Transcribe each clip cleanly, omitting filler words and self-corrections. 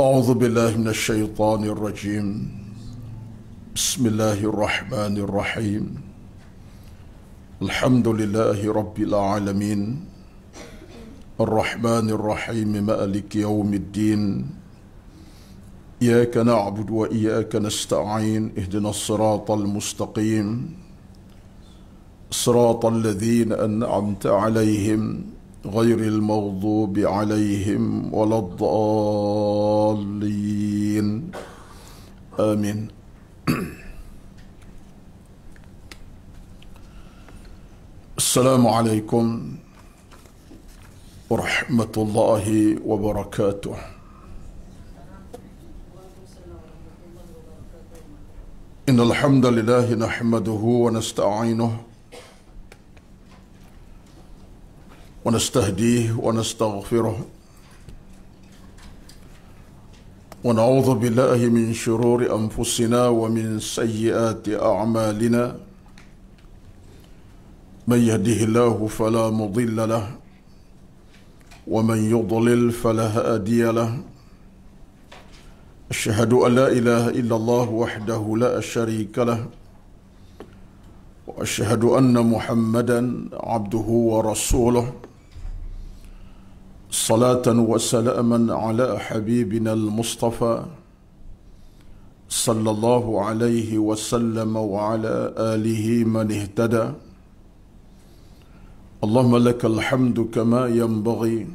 أعوذ بالله من الشيطان الرجيم. بسم الله الرحمن الرحيم. الحمد لله رب العالمين الرحمن الرحيم مالك يوم الدين. إياك نعبد وإياك نستعين. اهدنا الصراط المستقيم صراط الذين أنعمت عليهم غير المغضوب عليهم ولا الضالين. آمين. السلام عليكم ورحمة الله وبركاته. إن الحمد لله نحمده ونستعينه ونستهديه ونستغفره ونعوذ بالله من شرور أنفسنا ومن سيئات أعمالنا. من يهده الله فلا مضل له ومن يضلل فلا هادي له. أشهد أن لا إله إلا الله وحده لا شريك له وأشهد أن محمدا عبده ورسوله. صلاة وسلاما على حبيبنا المصطفى صلى الله عليه وسلم وعلى آله من اهتدى. اللهم لك الحمد كما ينبغي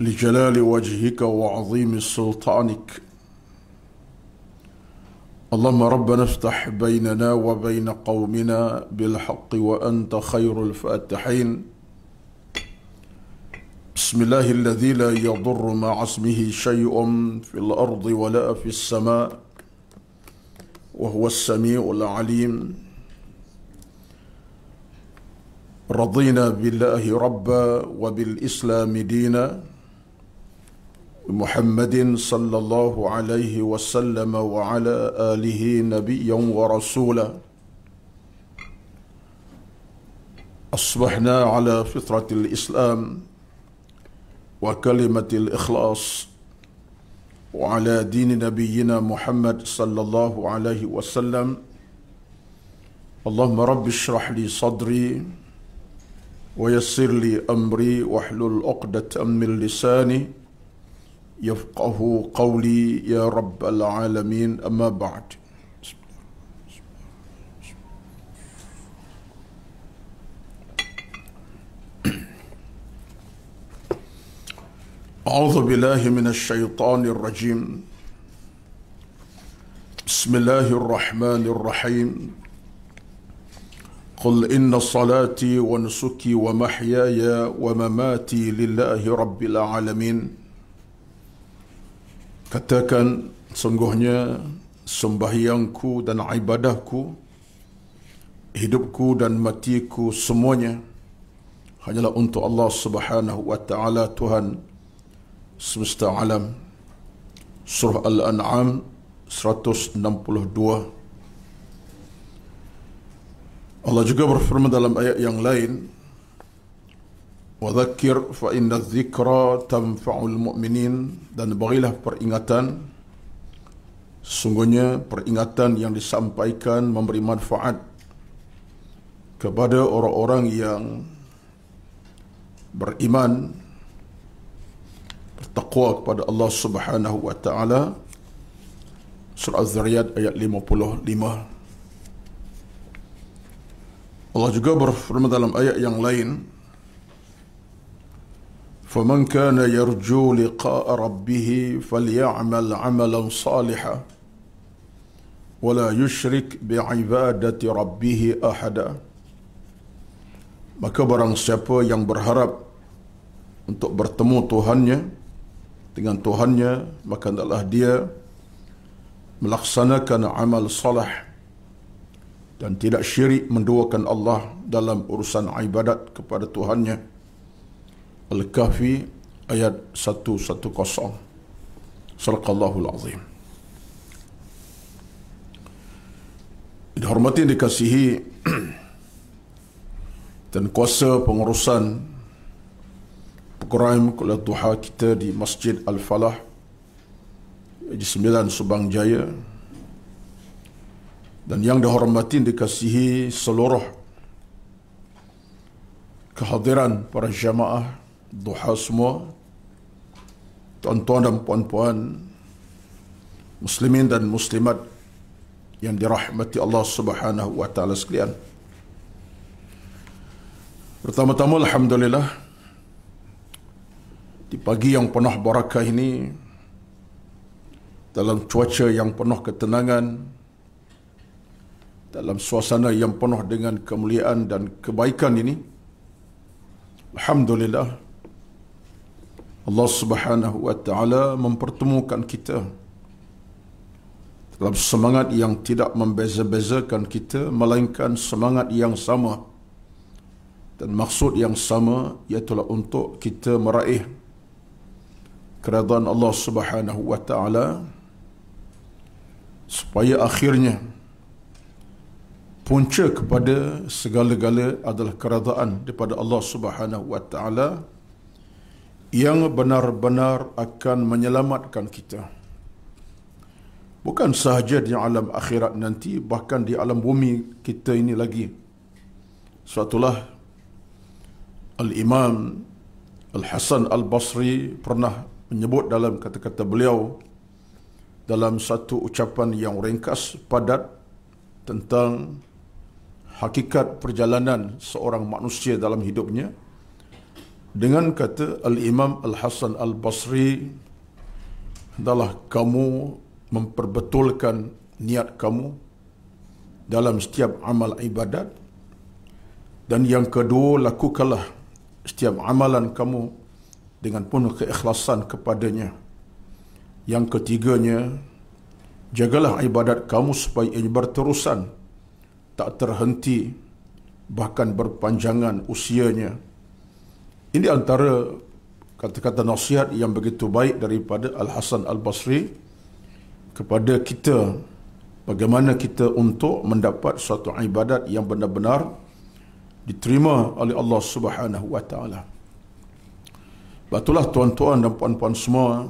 لجلال وجهك وعظيم سلطانك. اللهم ربنا افتح بيننا وبين قومنا بالحق وأنت خير الفاتحين. بسم الله الذي لا يضر مع اسمه شيء في الأرض ولا في السماء وهو السميع العليم. رضينا بالله ربا وبالإسلام دينا محمد صلى الله عليه وسلم وعلى آله نبيا ورسولا. أصبحنا على فطرة الإسلام وكلمة الإخلاص وعلى دين نبينا محمد صلى الله عليه وسلم. اللهم رب اشرح لي صدري ويسر لي أمري واحلل عقدة من لساني يفقه قولي يا رب العالمين. أما بعد. أعوذ بالله من الشيطان الرجيم. بسم الله الرحمن الرحيم. قل إن صلاتي ونسكي ومحياي ومماتي لله رب العالمين. Katakan, sungguhnya sembahyangku dan ibadahku, hidupku dan matiku semuanya hanyalah untuk Allah Subhanahu wa taala, Tuhan semesta alam. Surah Al-An'am 162. Allah juga berfirman dalam ayat yang lain, وَذَكِّرْ فَإِنَّ الذِّكْرَى تَنْفَعُ الْمُؤْمِنِينَ. Dan berilah peringatan, sungguhnya peringatan yang disampaikan memberi manfaat kepada orang-orang yang beriman, bertakwa kepada Allah Subhanahu wa taala. Surah Az-Zariyat ayat 55. Allah juga berfirman dalam ayat yang lain, فَمَنْ كَانَ يَرْجُو لِقَاءَ رَبِّهِ فَلْيَعْمَلْ عَمَلًا صَالِحًا وَلَا يُشْرِكْ بِعِبَادَةِ رَبِّهِ أَحَدًا. Maka barang siapa yang berharap untuk bertemu Tuhannya dengan Tuhannya, maka hendaklah dia melaksanakan amal salah dan tidak syirik menduakan Allah dalam urusan ibadat kepada Tuhannya. Al-Kahfi ayat 110. Sadaqallahul Azim. Dihormati dan dikasihi dan kuasa pengurusan program kuliah duha kita di Masjid Al-Falah di 9 Subang Jaya. Dan yang dihormati dikasihi seluruh kehadiran para jamaah duha semua, tuan-tuan dan puan-puan, muslimin dan muslimat yang dirahmati Allah Subhanahu wa taala sekalian. Pertama-tama alhamdulillah, di pagi yang penuh barakah ini, dalam cuaca yang penuh ketenangan, dalam suasana yang penuh dengan kemuliaan dan kebaikan ini, alhamdulillah, Allah Subhanahu wa taala mempertemukan kita dalam semangat yang tidak membeza-bezakan kita, melainkan semangat yang sama dan maksud yang sama, iaitu untuk kita meraih keridhaan Allah Subhanahu wa taala, supaya akhirnya punca kepada segala-gala adalah keridhaan daripada Allah Subhanahu wa taala yang benar-benar akan menyelamatkan kita. Bukan sahaja di alam akhirat nanti, bahkan di alam bumi kita ini lagi. Suatulah Al-Imam Al-Hasan Al-Basri pernah menyebut dalam kata-kata beliau dalam satu ucapan yang ringkas padat tentang hakikat perjalanan seorang manusia dalam hidupnya, dengan kata Al-Imam Al-Hasan Al-Basri, adalah kamu memperbetulkan niat kamu dalam setiap amal ibadat, dan yang kedua, lakukanlah setiap amalan kamu dengan penuh keikhlasan kepadanya. Yang ketiganya, jagalah ibadat kamu supaya ia berterusan, tak terhenti, bahkan berpanjangan usianya. Ini antara kata-kata nasihat yang begitu baik daripada Al-Hasan Al-Basri kepada kita, bagaimana kita untuk mendapat suatu ibadat yang benar-benar diterima oleh Allah Subhanahu wa taala. Batulah tuan-tuan dan puan-puan semua,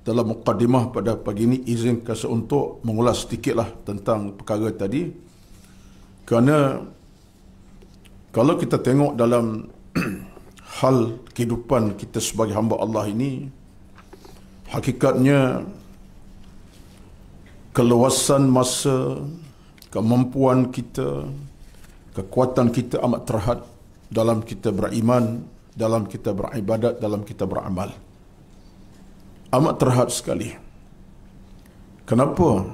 dalam mukadimah pada pagi ini izinkan saya untuk mengulas sedikitlah tentang perkara tadi, kerana kalau kita tengok dalam hal kehidupan kita sebagai hamba Allah ini, hakikatnya keluasan masa, kemampuan kita, kekuatan kita amat terhad dalam kita beriman, dalam kita beribadat, dalam kita beramal. Amat terhad sekali. Kenapa?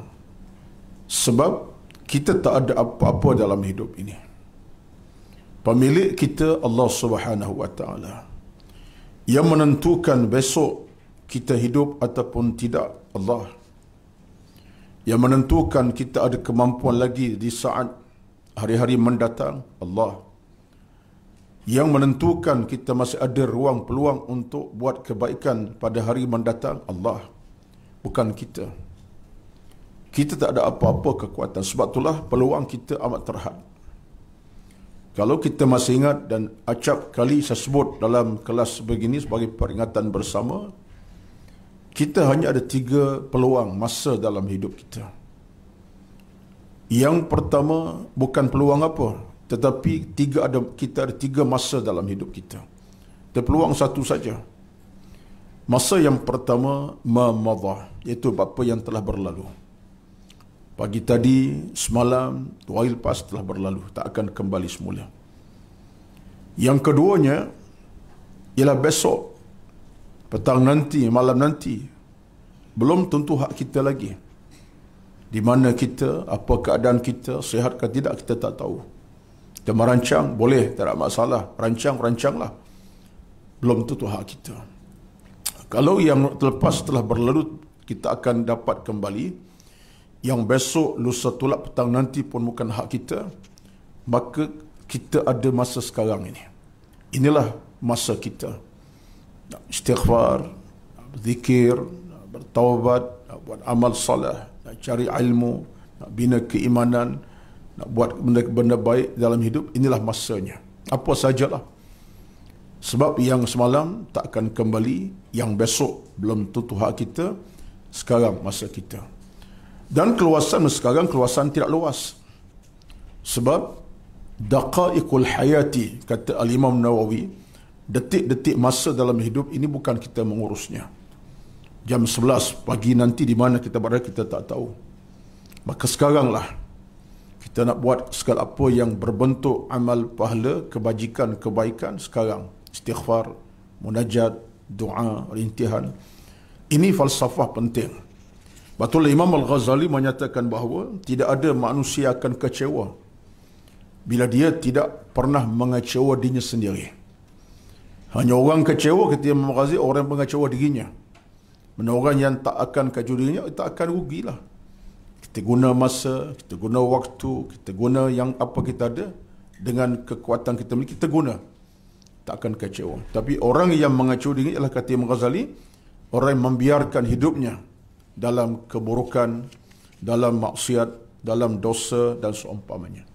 Sebab kita tak ada apa-apa dalam hidup ini. Pemilik kita Allah Subhanahu wa taala. Yang menentukan besok kita hidup ataupun tidak, Allah. Yang menentukan kita ada kemampuan lagi di saat hari-hari mendatang, Allah. Yang menentukan kita masih ada ruang peluang untuk buat kebaikan pada hari mendatang, Allah. Bukan kita. Kita tak ada apa-apa kekuatan. Sebab itulah peluang kita amat terhad. Kalau kita masih ingat, dan acap kali saya sebut dalam kelas begini sebagai peringatan bersama, kita hanya ada 3 peluang masa dalam hidup kita. Yang pertama, bukan peluang apa, tetapi kita ada 3 masa dalam hidup kita. Ada peluang satu saja. Masa yang pertama, ma madha, iaitu apa yang telah berlalu. Pagi tadi, semalam, 2 hari lepas telah berlalu, tak akan kembali semula. Yang keduanya ialah besok, petang nanti, malam nanti. Belum tentu hak kita lagi. Di mana kita, apa keadaan kita, sihat ke tidak, kita tak tahu. Kita merancang, boleh, tak ada masalah. Rancanglah. Belum tentu hak kita. Kalau yang terlepas telah berlalu, kita akan dapat kembali. Yang besok, lusa tulak, petang nanti pun bukan hak kita. Maka kita ada masa sekarang ini. Inilah masa kita. Nak istighfar, nak berzikir, nak bertaubat, nak buat amal salah, nak cari ilmu, nak bina keimanan, nak buat benda-benda baik dalam hidup. Inilah masanya. Apa sajalah. Sebab yang semalam tak akan kembali, yang besok belum tentu hak kita, sekarang masa kita. Dan keluasan sekarang keluasan tidak luas. Sebab daqaiqul hayati, kata Al-Imam Nawawi, detik-detik masa dalam hidup ini bukan kita mengurusnya. Jam 11 pagi nanti di mana kita berada kita tak tahu. Maka sekaranglah kita nak buat segala apa yang berbentuk amal pahala, kebajikan, kebaikan sekarang. Istighfar, munajat, doa, rintihan. Ini falsafah penting. Betul Imam Al-Ghazali menyatakan bahawa tidak ada manusia akan kecewa bila dia tidak pernah mengecewa dirinya sendiri. Hanya orang kecewa ketika Imam Ghazali, orang yang mengecewa dirinya. Mana orang yang tak akan kecewa dirinya, tak akan rugilah. Kita guna masa, kita guna waktu, kita guna yang apa kita ada, dengan kekuatan kita miliki, kita guna. Tak akan kecewa. Tapi orang yang mengecewa diri ialah, kata Imam Ghazali, orang yang membiarkan hidupnya dalam keburukan, dalam maksiat, dalam dosa dan seumpamanya.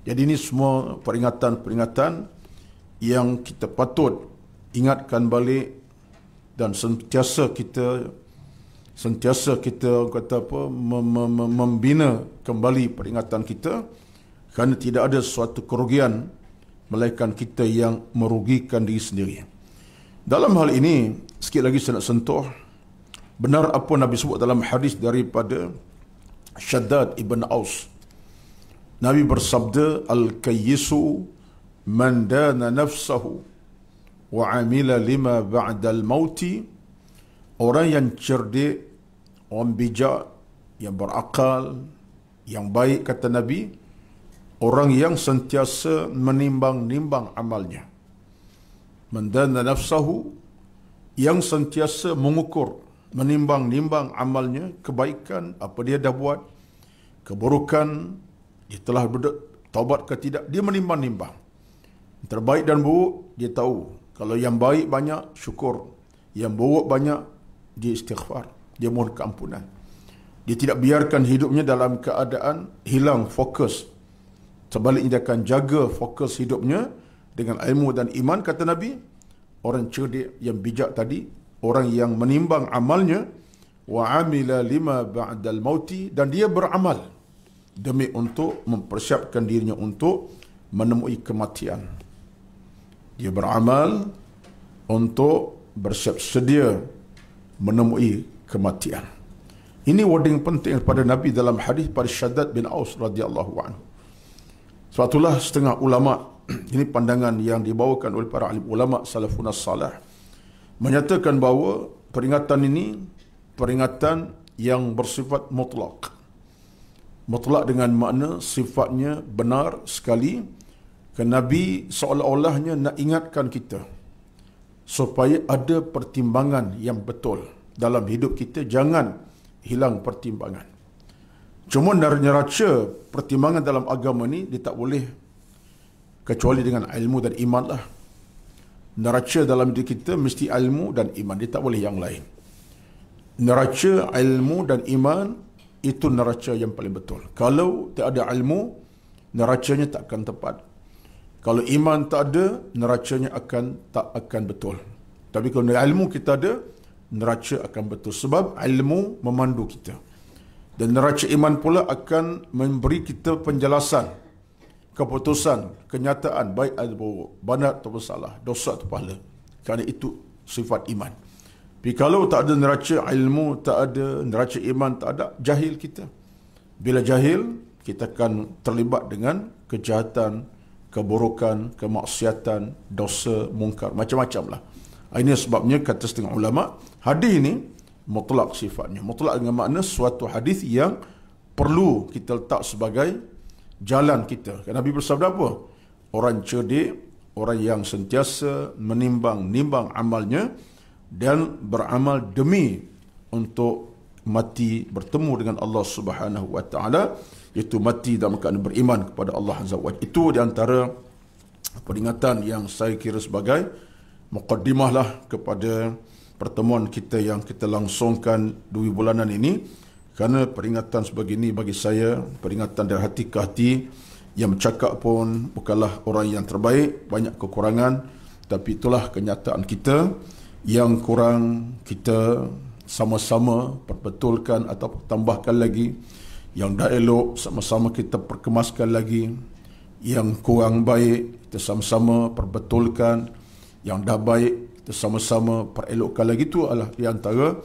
Jadi ini semua peringatan-peringatan yang kita patut ingatkan balik dan sentiasa kita kata apa, membina kembali peringatan kita, kerana tidak ada suatu kerugian melainkan kita yang merugikan diri sendiri. Dalam hal ini, sikit lagi saya nak sentuh, benar apa Nabi sebut dalam hadis daripada Shaddad ibn Aus. Nabi bersabda, Al-kayyisu man dana nafsahu wa amila lima ba'dal mauti. Orang yang cerdik, orang bijak, yang berakal, yang baik, kata Nabi, orang yang sentiasa menimbang-nimbang amalnya. Man dana nafsahu, yang sentiasa mengukur, menimbang-nimbang amalnya, kebaikan, apa dia dah buat, keburukan, dia telah taubat ke tidak, dia menimbang-nimbang. Terbaik dan buruk, dia tahu. Kalau yang baik banyak, syukur. Yang buruk banyak, dia istighfar. Dia mohon keampunan. Dia tidak biarkan hidupnya dalam keadaan hilang fokus. Sebaliknya dia akan jaga fokus hidupnya dengan ilmu dan iman, kata Nabi. Orang cerdik yang bijak tadi, orang yang menimbang amalnya, wa amila lima ba'dal mauti, dan dia beramal demi untuk mempersiapkan dirinya untuk menemui kematian. Dia beramal untuk bersiap sedia menemui kematian. Ini wording penting pada Nabi dalam hadis pada Shaddad bin Aus radhiyallahu anhu. Sebab itulah setengah ulama, ini pandangan yang dibawakan oleh para alim ulama salafun salih, menyatakan bahawa peringatan ini peringatan yang bersifat mutlak. Mutlak dengan makna sifatnya benar sekali. Kerana Nabi seolah-olahnya nak ingatkan kita supaya ada pertimbangan yang betul dalam hidup kita, jangan hilang pertimbangan. Cuma neraca pertimbangan dalam agama ni dia tak boleh kecuali dengan ilmu dan iman lah. Neraca dalam diri kita mesti ilmu dan iman, dia tak boleh yang lain. Neraca ilmu dan iman itu neraca yang paling betul. Kalau tak ada ilmu, neracanya tak akan tepat. Kalau iman tak ada, neracanya tak akan betul. Tapi kalau ilmu kita ada, neraca akan betul. Sebab ilmu memandu kita. Dan neraca iman pula akan memberi kita penjelasan, keputusan, kenyataan, baik atau buruk, benar atau salah, dosa atau pahala. Kerana itu sifat iman. Tapi kalau tak ada neraca ilmu, tak ada neraca iman, tak ada, jahil kita. Bila jahil, kita akan terlibat dengan kejahatan, keburukan, kemaksiatan, dosa, mungkar, macam-macam lah. Ini sebabnya kata setengah ulama, hadis ini mutlak sifatnya. Mutlak dengan makna suatu hadis yang perlu kita letak sebagai jalan kita. Kerana Nabi bersabda apa? Orang cerdik, orang yang sentiasa menimbang-nimbang amalnya dan beramal demi untuk mati bertemu dengan Allah Subhanahu wa taala, iaitu mati dalam keadaan beriman kepada Allah Azza wa Jalla. Itu di antara peringatan yang saya kira sebagai muqaddimah lah kepada pertemuan kita yang kita langsungkan 2 bulanan ini. Kerana peringatan sebegini bagi saya, peringatan dari hati ke hati, yang bercakap pun bukanlah orang yang terbaik, banyak kekurangan, Tapi itulah kenyataan kita. Yang kurang kita sama-sama perbetulkan atau tambahkan lagi. Yang dah elok sama-sama kita perkemaskan lagi. Yang kurang baik kita sama-sama perbetulkan. Yang dah baik kita sama-sama perelokkan lagi. Itu adalah di antara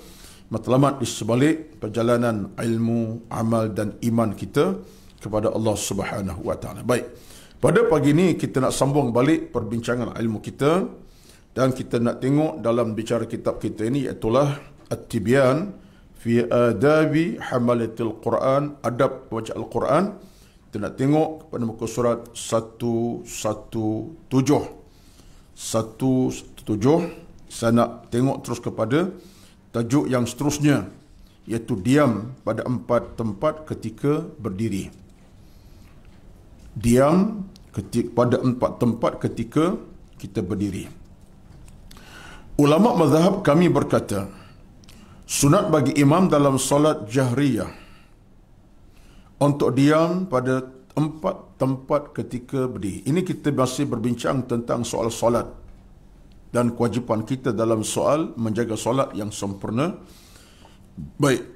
matlamat di sebalik perjalanan ilmu, amal dan iman kita kepada Allah Subhanahu wa taala. Baik. Pada pagi ini kita nak sambung balik perbincangan ilmu kita dan kita nak tengok dalam bicara kitab kita ini iaitulah At-Tibyan fi adabi hamalatil Quran, adab baca Al-Quran. Kita nak tengok pada muka surat 117. Saya nak tengok terus kepada tajuk yang seterusnya, iaitu diam pada 4 tempat ketika berdiri. Diam pada 4 tempat ketika kita berdiri. Ulama mazhab kami berkata, sunat bagi imam dalam solat jahriyah untuk diam pada 4 tempat ketika berdiri. Ini kita masih berbincang tentang soal solat dan kewajipan kita dalam soal menjaga solat yang sempurna. Baik.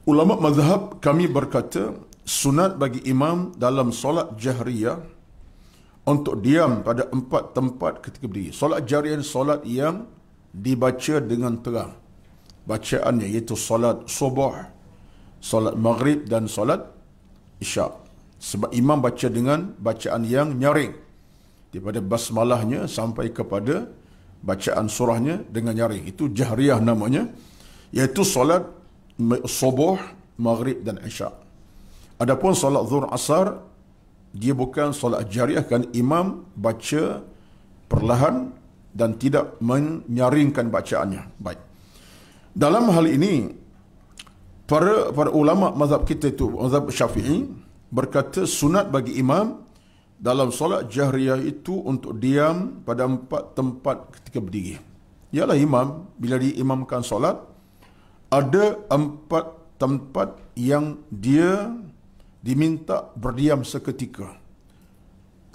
Ulama mazhab kami berkata, sunat bagi imam dalam solat jahriyah untuk diam pada 4 tempat ketika berdiri. Solat jahriyah solat yang dibaca dengan terang. Bacaannya iaitu solat subuh, solat maghrib dan solat isyak. Sebab imam baca dengan bacaan yang nyaring, daripada basmalahnya sampai kepada bacaan surahnya dengan nyaring. Itu jahriyah namanya, iaitu solat subuh, maghrib dan isyak. Adapun solat zuhur asar, dia bukan solat jahriyah, kan imam baca perlahan dan tidak menyaringkan bacaannya. Baik. Dalam hal ini, para ulama mazhab kita itu, mazhab Syafi'i, berkata sunat bagi imam dalam solat jahriyah itu untuk diam pada 4 tempat ketika berdiri. Ialah imam, bila diimamkan solat, ada 4 tempat yang dia diminta berdiam seketika.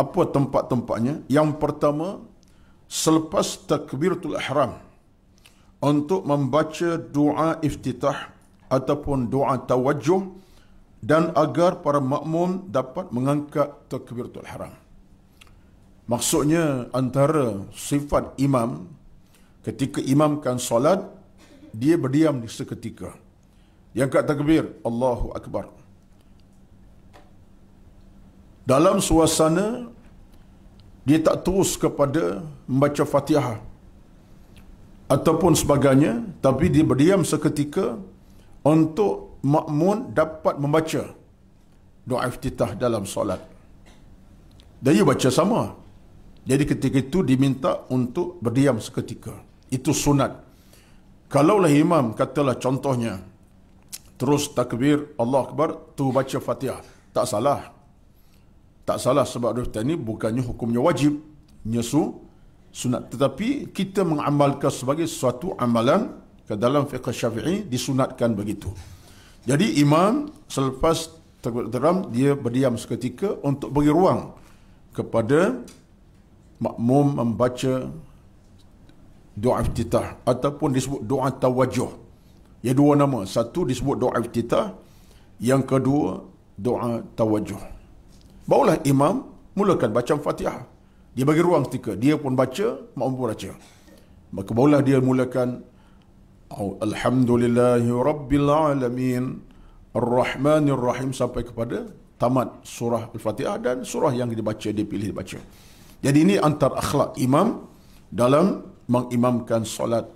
Apa tempat-tempatnya? Yang pertama, selepas takbiratul ihram, untuk membaca doa iftitah ataupun doa tawajjuh, dan agar para makmum dapat mengangkat takbiratul ihram. Maksudnya, antara sifat imam ketika imamkan solat, dia berdiam di seketika. Dia angkat takbir, Allahu Akbar. Dalam suasana, dia tak terus kepada membaca Fatihah ataupun sebagainya, tapi dia berdiam seketika untuk makmun dapat membaca doa iftitah dalam solat. Dan dia baca sama. Jadi ketika itu diminta untuk berdiam seketika. Itu sunat. Kalaulah imam, katalah contohnya, terus takbir, Allah Akbar, tu baca Fatihah, tak salah. Tak salah, sebab doa ini bukannya hukumnya wajib, nyesu sunat. Tetapi kita mengamalkan sebagai suatu amalan ke dalam fiqh Syafi'i, disunatkan begitu. Jadi imam selepas takbiratul ihram, dia berdiam seketika untuk bagi ruang kepada makmum membaca doa iftitah ataupun disebut doa tawajjuh. Ya, dua nama. Satu disebut doa iftitah, yang kedua doa tawajjuh. Barulah imam mulakan baca Fatihah. Dia bagi ruang ketika dia pun baca, makmum pun baca. Maka barulah dia mulakan Alhamdulillahi Rabbil Alamin Ar-Rahmanir Rahim sampai kepada tamat surah Al-Fatihah, dan surah yang dibaca, dia pilih dibaca. Jadi ini antar akhlak imam dalam mengimamkan solat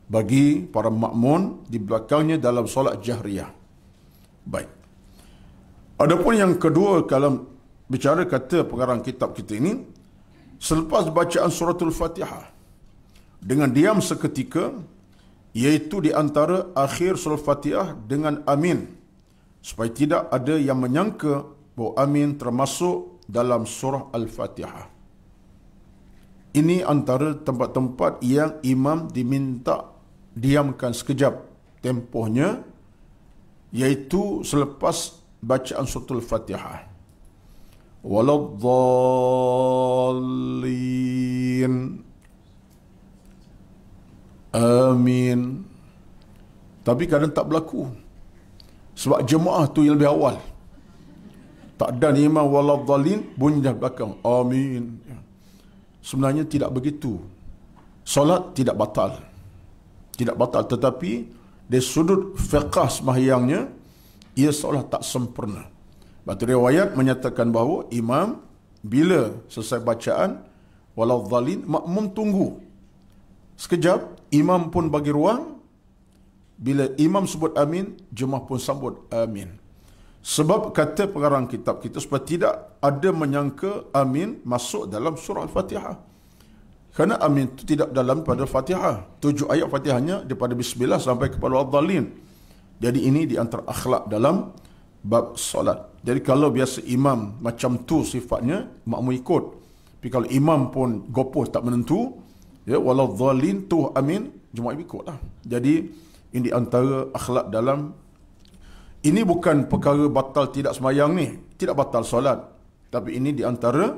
bagi para makmun di belakangnya dalam solat jahriyah. Baik. Adapun yang kedua, kalau bicara kata pengarang kitab kita ini, selepas bacaan suratul Fatihah dengan diam seketika, iaitu di antara akhir surah Fatihah dengan amin, supaya tidak ada yang menyangka bahawa amin termasuk dalam surah Al-Fatihah. Ini antara tempat-tempat yang imam diminta diamkan sekejap tempohnya, iaitu selepas bacaan suratul Fatihah. waladdallin. Amin. Tapi kadang tak berlaku. Sebab jemaah tu yang lebih awal. Tak ada imam waladdallin, bunyi dah belakang. Amin. Sebenarnya tidak begitu. Solat tidak batal. Tidak batal, tetapi dari sudut fiqh sembahyangnya, ia seolah tak sempurna. Batu riwayat menyatakan bahawa imam bila selesai bacaan waladdallin, makmum tunggu sekejap, imam pun bagi ruang. Bila imam sebut amin, jemaah pun sambut amin. Sebab kata pengarang kitab kita, supaya tidak ada menyangka amin masuk dalam surah Al-Fatihah. Kerana amin itu tidak dalam pada Fatihah. 7 ayat Fatihahnya daripada Bismillah sampai kepada waladdallin. Jadi ini di antara akhlak dalam bab solat. Jadi kalau biasa imam macam tu sifatnya, makmum ikut. Tapi kalau imam pun gopoh tak menentu, ya, waladdallin tu amin, jemaah ikutlah. Jadi ini di antara akhlak dalam, ini bukan perkara batal tidak sembahyang ni, tidak batal solat. Tapi ini di antara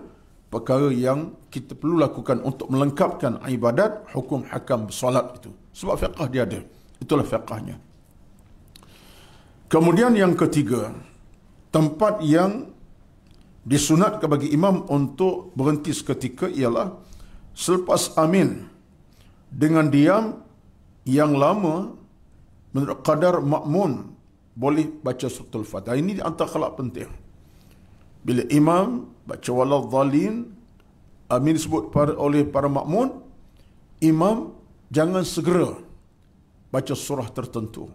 perkara yang kita perlu lakukan untuk melengkapkan ibadat, hukum hakam solat itu. Sebab fiqh dia ada. Itulah fiqhnya. Kemudian yang ketiga, tempat yang disunatkan bagi imam untuk berhenti seketika ialah selepas amin dengan diam yang lama menurut qadar makmun boleh baca suratul Fatihah. Ini antara akhlak penting. Bila imam baca waladdallin, amin disebut oleh para makmun, imam jangan segera baca surah tertentu.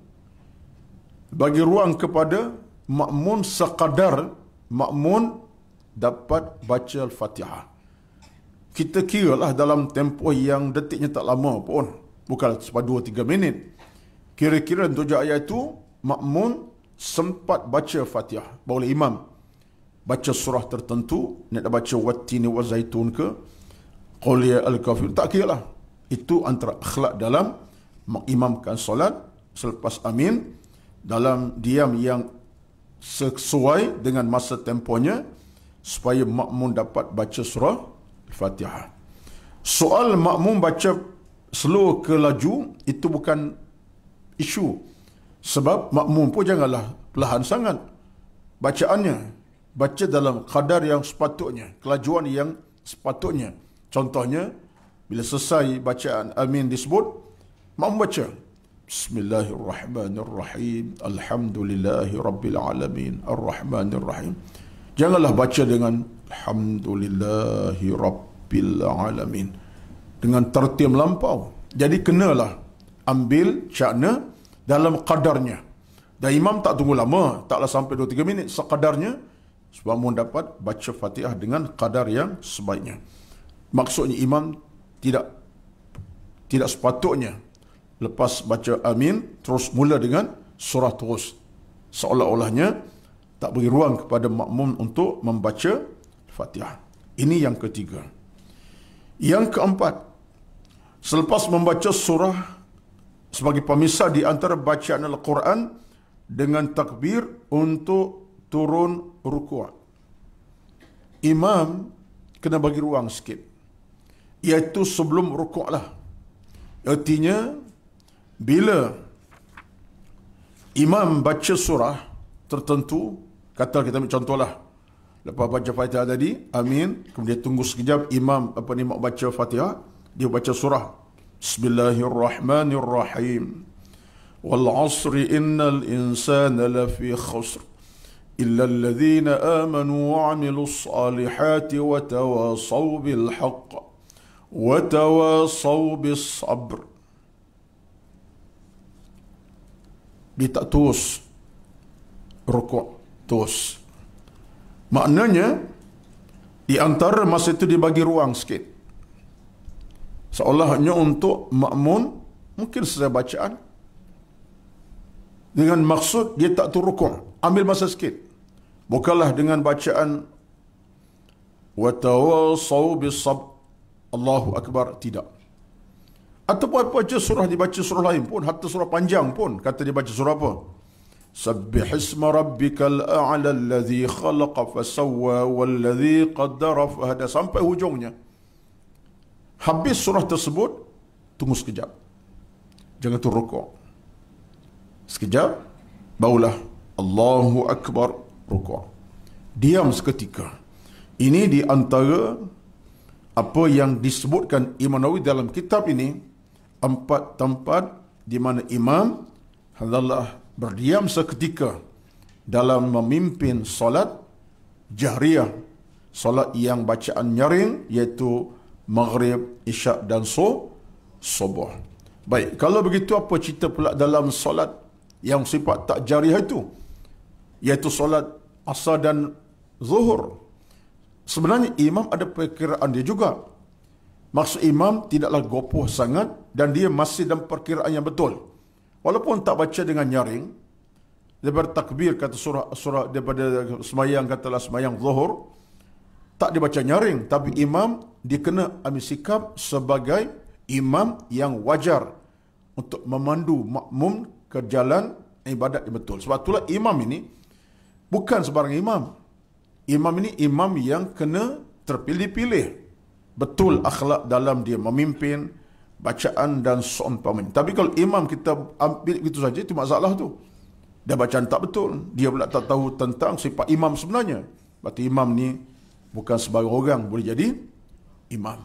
Bagi ruang kepada makmun sekadar makmun dapat baca Al-Fatihah. Kita kira lah dalam tempoh yang detiknya tak lama pun, bukan sebab 2-3 minit. Kira-kira 7 ayat itu makmun sempat baca Fatihah. Boleh imam baca surah tertentu, nak baca wattini wa zaitun ke qul ya al-kafir, tak kira lah. Itu antara akhlak dalam mengimamkan solat selepas amin, dalam diam yang sesuai dengan masa temponya, supaya makmum dapat baca surah Al-Fatihah. Soal makmum baca slow ke laju, itu bukan isu. Sebab makmum pun janganlah perlahan sangat bacaannya. Baca dalam kadar yang sepatutnya, kelajuan yang sepatutnya. Contohnya, bila selesai bacaan amin disebut, makmum baca Bismillahirrahmanirrahim, Alhamdulillahi Rabbil Alamin, Ar-Rahmanirrahim. Janganlah baca dengan Alhamdulillahi Rabbil Alamin dengan tertium lampau. Jadi kenalah ambil syakna dalam kadarnya. Dan imam tak tunggu lama, taklah sampai 2-3 minit, sekadarnya, sebab mu dapat baca Fatihah dengan kadar yang sebaiknya. Maksudnya imam tidak sepatutnya lepas baca amin terus mula dengan surah terus, seolah-olahnya tak beri ruang kepada makmum untuk membaca Fatihah. Ini yang ketiga. Yang keempat, selepas membaca surah sebagai pemisah di antara bacaan Al-Quran dengan takbir untuk turun rukuk, imam kena bagi ruang sikit, iaitu sebelum rukuk lah. Artinya bila imam baca surah tertentu, kata kita ambil contohlah, lepas baca Fatihah tadi, amin, kemudian tunggu sekejap, imam nak baca Fatihah, dia baca surah Bismillahirrahmanirrahim, wal asri innal insana lafi khusr illa alladhina amanu wa amilus salihati wa tawasaw bil haqq wa tawasaw bis sabr. Dia tak terus rukuk terus. Maknanya di antara masa itu dia bagi ruang sikit, seolahnya untuk makmun mungkin selesai bacaan, dengan maksud dia tak turun rukuk, ambil masa sikit. Bukanlah dengan bacaan wa tawasaw bis sabr, Allahu Akbar, tidak. Ataupun baca surah, dibaca surah lain pun, hatta surah panjang pun, kata dia baca surah apa? Sabbih isma rabbikal a'la alladhi khalaqa fasawwa walladhi qaddara fahada, sampai hujungnya. Habis surah tersebut, tunggu sekejap. Jangan tu rukuk. Sekejap, barulah Allahu Akbar, rukuk. Diam seketika. Ini di antara apa yang disebutkan Imam Nawawi dalam kitab ini, 4 tempat di mana imam adalah berdiam seketika dalam memimpin solat jahriyah, solat yang bacaan nyaring, iaitu maghrib, isyak dan subuh. Baik, kalau begitu apa cerita pula dalam solat yang sifat tak jahriyah itu, iaitu solat asar dan zuhur? Sebenarnya imam ada perkiraan dia juga. Maksud imam tidaklah gopoh sangat dan dia masih dalam perkiraan yang betul. Walaupun tak baca dengan nyaring, daripada takbir kata surah daripada semayang, katalah semayang zuhur, tak dibaca nyaring, tapi imam dia kena ambil sikap sebagai imam yang wajar untuk memandu makmum ke jalan ibadat yang betul. Sebab itulah imam ini bukan sebarang imam. Imam ini imam yang kena terpilih-pilih, betul akhlak dalam dia memimpin, bacaan dan seumpamanya. Tapi kalau imam kita ambil begitu saja, itu masalah tu. Dia bacaan tak betul, dia pula tak tahu tentang sifat imam sebenarnya. Berarti imam ni bukan sebarang orang boleh jadi imam.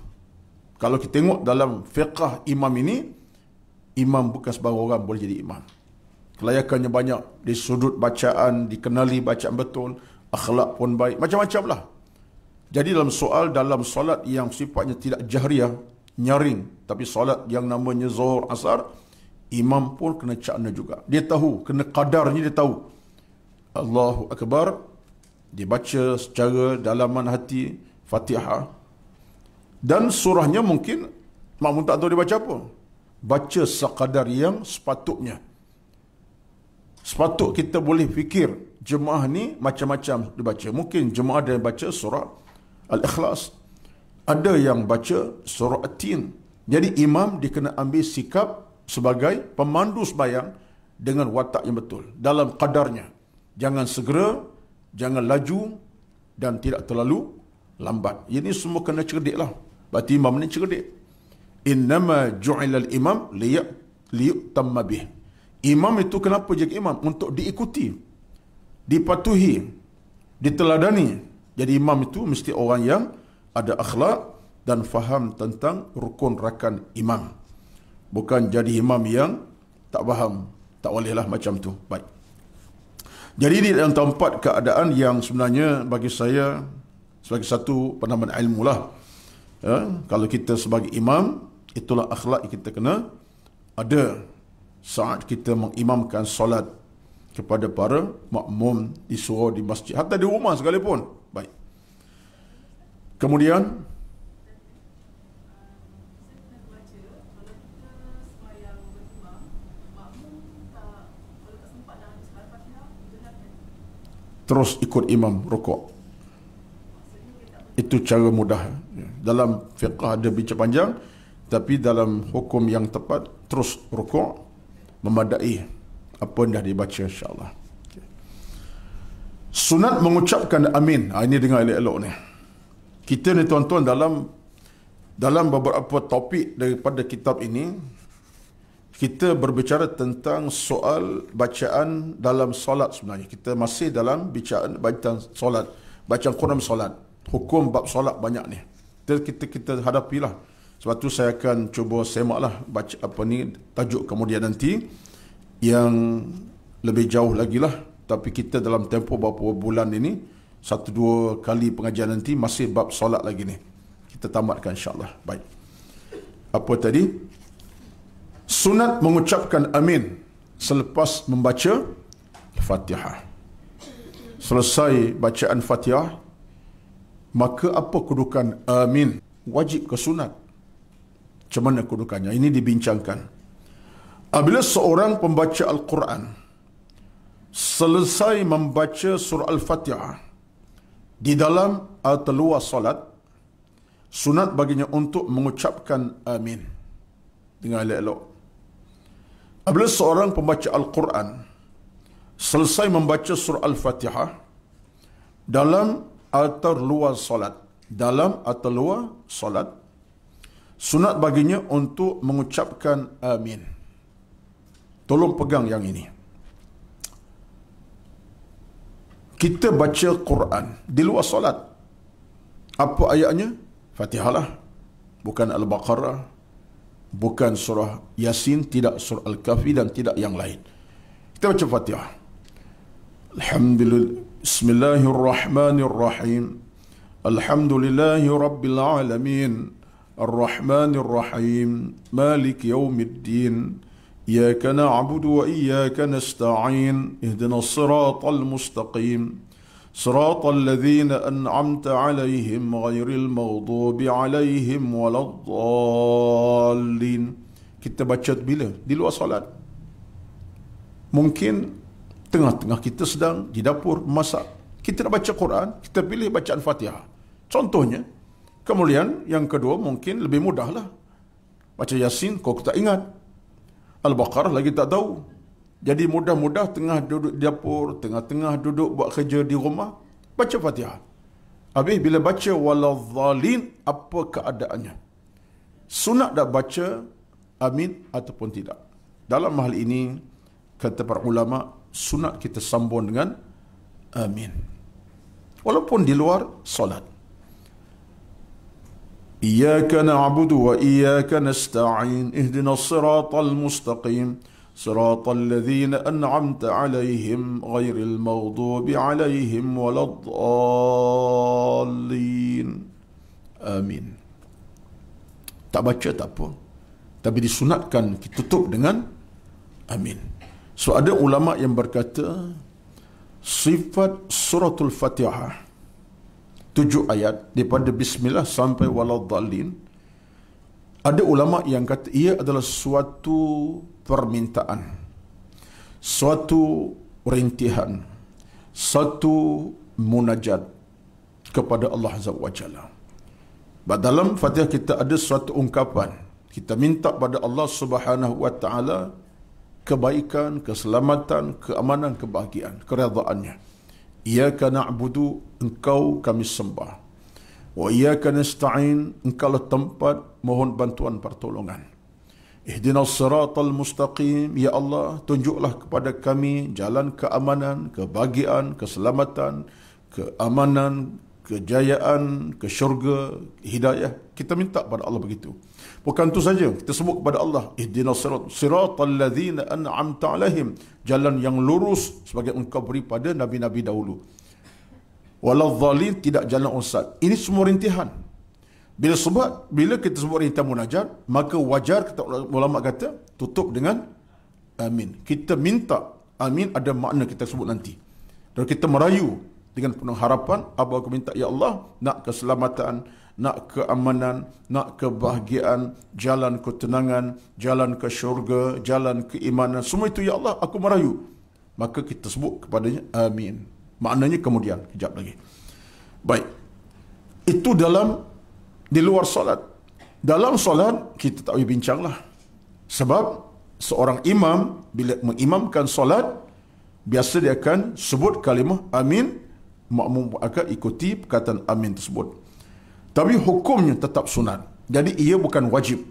Kalau kita tengok dalam fiqh imam ini, imam bukan sebarang orang boleh jadi imam. Kelayakannya banyak, di sudut bacaan, dikenali bacaan betul, akhlak pun baik, macam-macam lah. Jadi dalam solat yang sifatnya tidak jahriyah, nyaring, tapi solat yang namanya zuhur, asar, imam pun kena cakna juga. Dia tahu, kena qadarnya dia tahu. Allahu Akbar, dia baca secara dalaman hati, Fatihah. Dan surahnya mungkin makmum tak tahu dia baca apa. Baca sekadar yang sepatutnya. Sepatut kita boleh fikir, jemaah ni macam-macam dibaca. Mungkin jemaah ada yang baca surah Al-Ikhlas, ada yang baca surah At-Tin. Jadi imam dia kena ambil sikap sebagai pemandu sembahyang dengan watak yang betul, dalam qadarnya. Jangan segera, jangan laju, dan tidak terlalu lambat. Ini semua kena cerdik lah. Berarti imam ni cerdik. Innama ju'ilal imam liyutamma bih. Imam itu kenapa jadi imam? Untuk diikuti, dipatuhi, diteladani. Jadi imam itu mesti orang yang ada akhlak dan faham tentang rukun rakan imam. Bukan jadi imam yang tak faham. Tak bolehlah macam tu. Baik. Jadi di dalam tempat keadaan yang sebenarnya bagi saya sebagai satu penambahan ilmu lah. Ya, kalau kita sebagai imam, itulah akhlak yang kita kena ada saat kita mengimamkan solat kepada para makmum di surau, di masjid, hatta di rumah sekalipun. Baik. Kemudian terus ikut imam rukuk. Itu cara mudah. Dalam fiqh ada bincang panjang, tapi dalam hukum yang tepat terus rukuk, memadai apa yang dah dibaca, insyaAllah. Sunat mengucapkan amin. Ini dengar elok-elok ni. Kita ni tuan-tuan dalam beberapa topik daripada kitab ini, kita berbicara tentang soal bacaan dalam solat sebenarnya. Kita masih dalam bacaan solat, bacaan Quran solat. Hukum bab solat banyak ni. Kita hadapilah. Sebab tu saya akan cuba semaklah baca apa ni tajuk kemudian nanti yang lebih jauh lagi lah. Tapi kita dalam tempoh beberapa bulan ini, 1-2 kali pengajian nanti masih bab solat lagi ni. Kita tamatkan insyaAllah. Baik. Apa tadi? Sunat mengucapkan amin selepas membaca Fatihah. Selesai bacaan Fatihah, maka apa kedudukan amin? Wajib ke sunat? Macam mana kedudukannya? Ini dibincangkan. Apabila seorang pembaca Al-Quran selesai membaca surah Al-Fatihah di dalam atau luar solat, sunat baginya untuk mengucapkan amin. Dengar elok-elok. Apabila seorang pembaca Al-Quran selesai membaca surah Al-Fatihah dalam atau luar solat, sunat baginya untuk mengucapkan amin. Tolong pegang yang ini. Kita baca Quran di luar solat, apa ayatnya? Fatihah lah, bukan Al-Baqarah, bukan surah Yasin, tidak surah Al-Kahfi dan tidak yang lain. Kita baca Fatihah. Alhamdulillah, Bismillahirrahmanirrahim. Alhamdulillahi Rabbil Alamin. Ar-Rahmanir-Rahim. Malik Yawmiddin. Iyyaka na'budu wa iyyaka nasta'in. Ihdinas siratal mustaqim. Siratal ladzina an'amta 'alaihim ghairil maghdubi 'alaihim waladdallin. Kita baca bila? Di luar solat. Mungkin tengah-tengah kita sedang di dapur masak, kita nak baca Quran, kita pilih bacaan Fatihah. Contohnya. Kemudian yang kedua mungkin lebih mudahlah. Baca Yasin kau tak ingat. Al-Baqarah lagi tak tahu. Jadi mudah-mudah tengah duduk di dapur, tengah-tengah duduk buat kerja di rumah, baca Fatihah. Habis bila baca waladdallin, apa keadaannya? Sunat dah baca amin ataupun tidak? Dalam hal ini kata para ulama, sunat kita sambung dengan amin. Walaupun di luar solat. Iyyaka na'budu wa iyyaka nasta'in. Ihdinas siratal mustaqim. Siratal ladzina an'amta 'alaihim ghairil maghdubi 'alaihim waladdallin. Amin. Tak baca tak apa, tapi disunatkan kita tutup dengan amin. So ada ulama yang berkata sifat suratul Fatihah 7 ayat daripada bismillah sampai waladdallin, ada ulama yang kata ia adalah suatu permintaan, suatu rintihan, satu munajat kepada Allah Azza wa Jalla. Dalam Fatihah kita ada suatu ungkapan, kita minta pada Allah Subhanahu wa taala kebaikan, keselamatan, keamanan, kebahagiaan, keredaannya. Iyyaka na'budu, engkau kami sembah. Wa iyyaka nasta'in, engkau lah tempat mohon bantuan pertolongan. Ihdinas siratal mustaqim, ya Allah, tunjuklah kepada kami jalan keamanan, kebahagiaan, keselamatan, keamanan, kejayaan, ke syurga, hidayah. Kita minta pada Allah begitu. Bukan itu saja, kita sebut kepada Allah, ihdinas siratal ladzina an'amta 'alaihim, jalan yang lurus sebagai engkau beri pada nabi-nabi dahulu. Waladdallin, tidak jalan sesat. Ini semua rintihan. Bila kita sebut rintihan munajat, maka wajar kata ulama kata tutup dengan amin. Kita minta amin ada makna kita sebut nanti. Dan kita merayu dengan penuh harapan, apa aku minta, ya Allah, nak keselamatan, nak keamanan, nak kebahagiaan, jalan ketenangan, jalan ke syurga, jalan keimanan, semua itu ya Allah aku merayu. Maka kita sebut kepadanya amin. Maknanya kemudian, kejap lagi. Baik. Itu di luar solat. Dalam solat kita tak boleh bincanglah. Sebab seorang imam bila mengimamkan solat, biasa dia akan sebut kalimah amin, makmum akan ikuti perkataan amin tersebut. Tapi hukumnya tetap sunat. Jadi ia bukan wajib.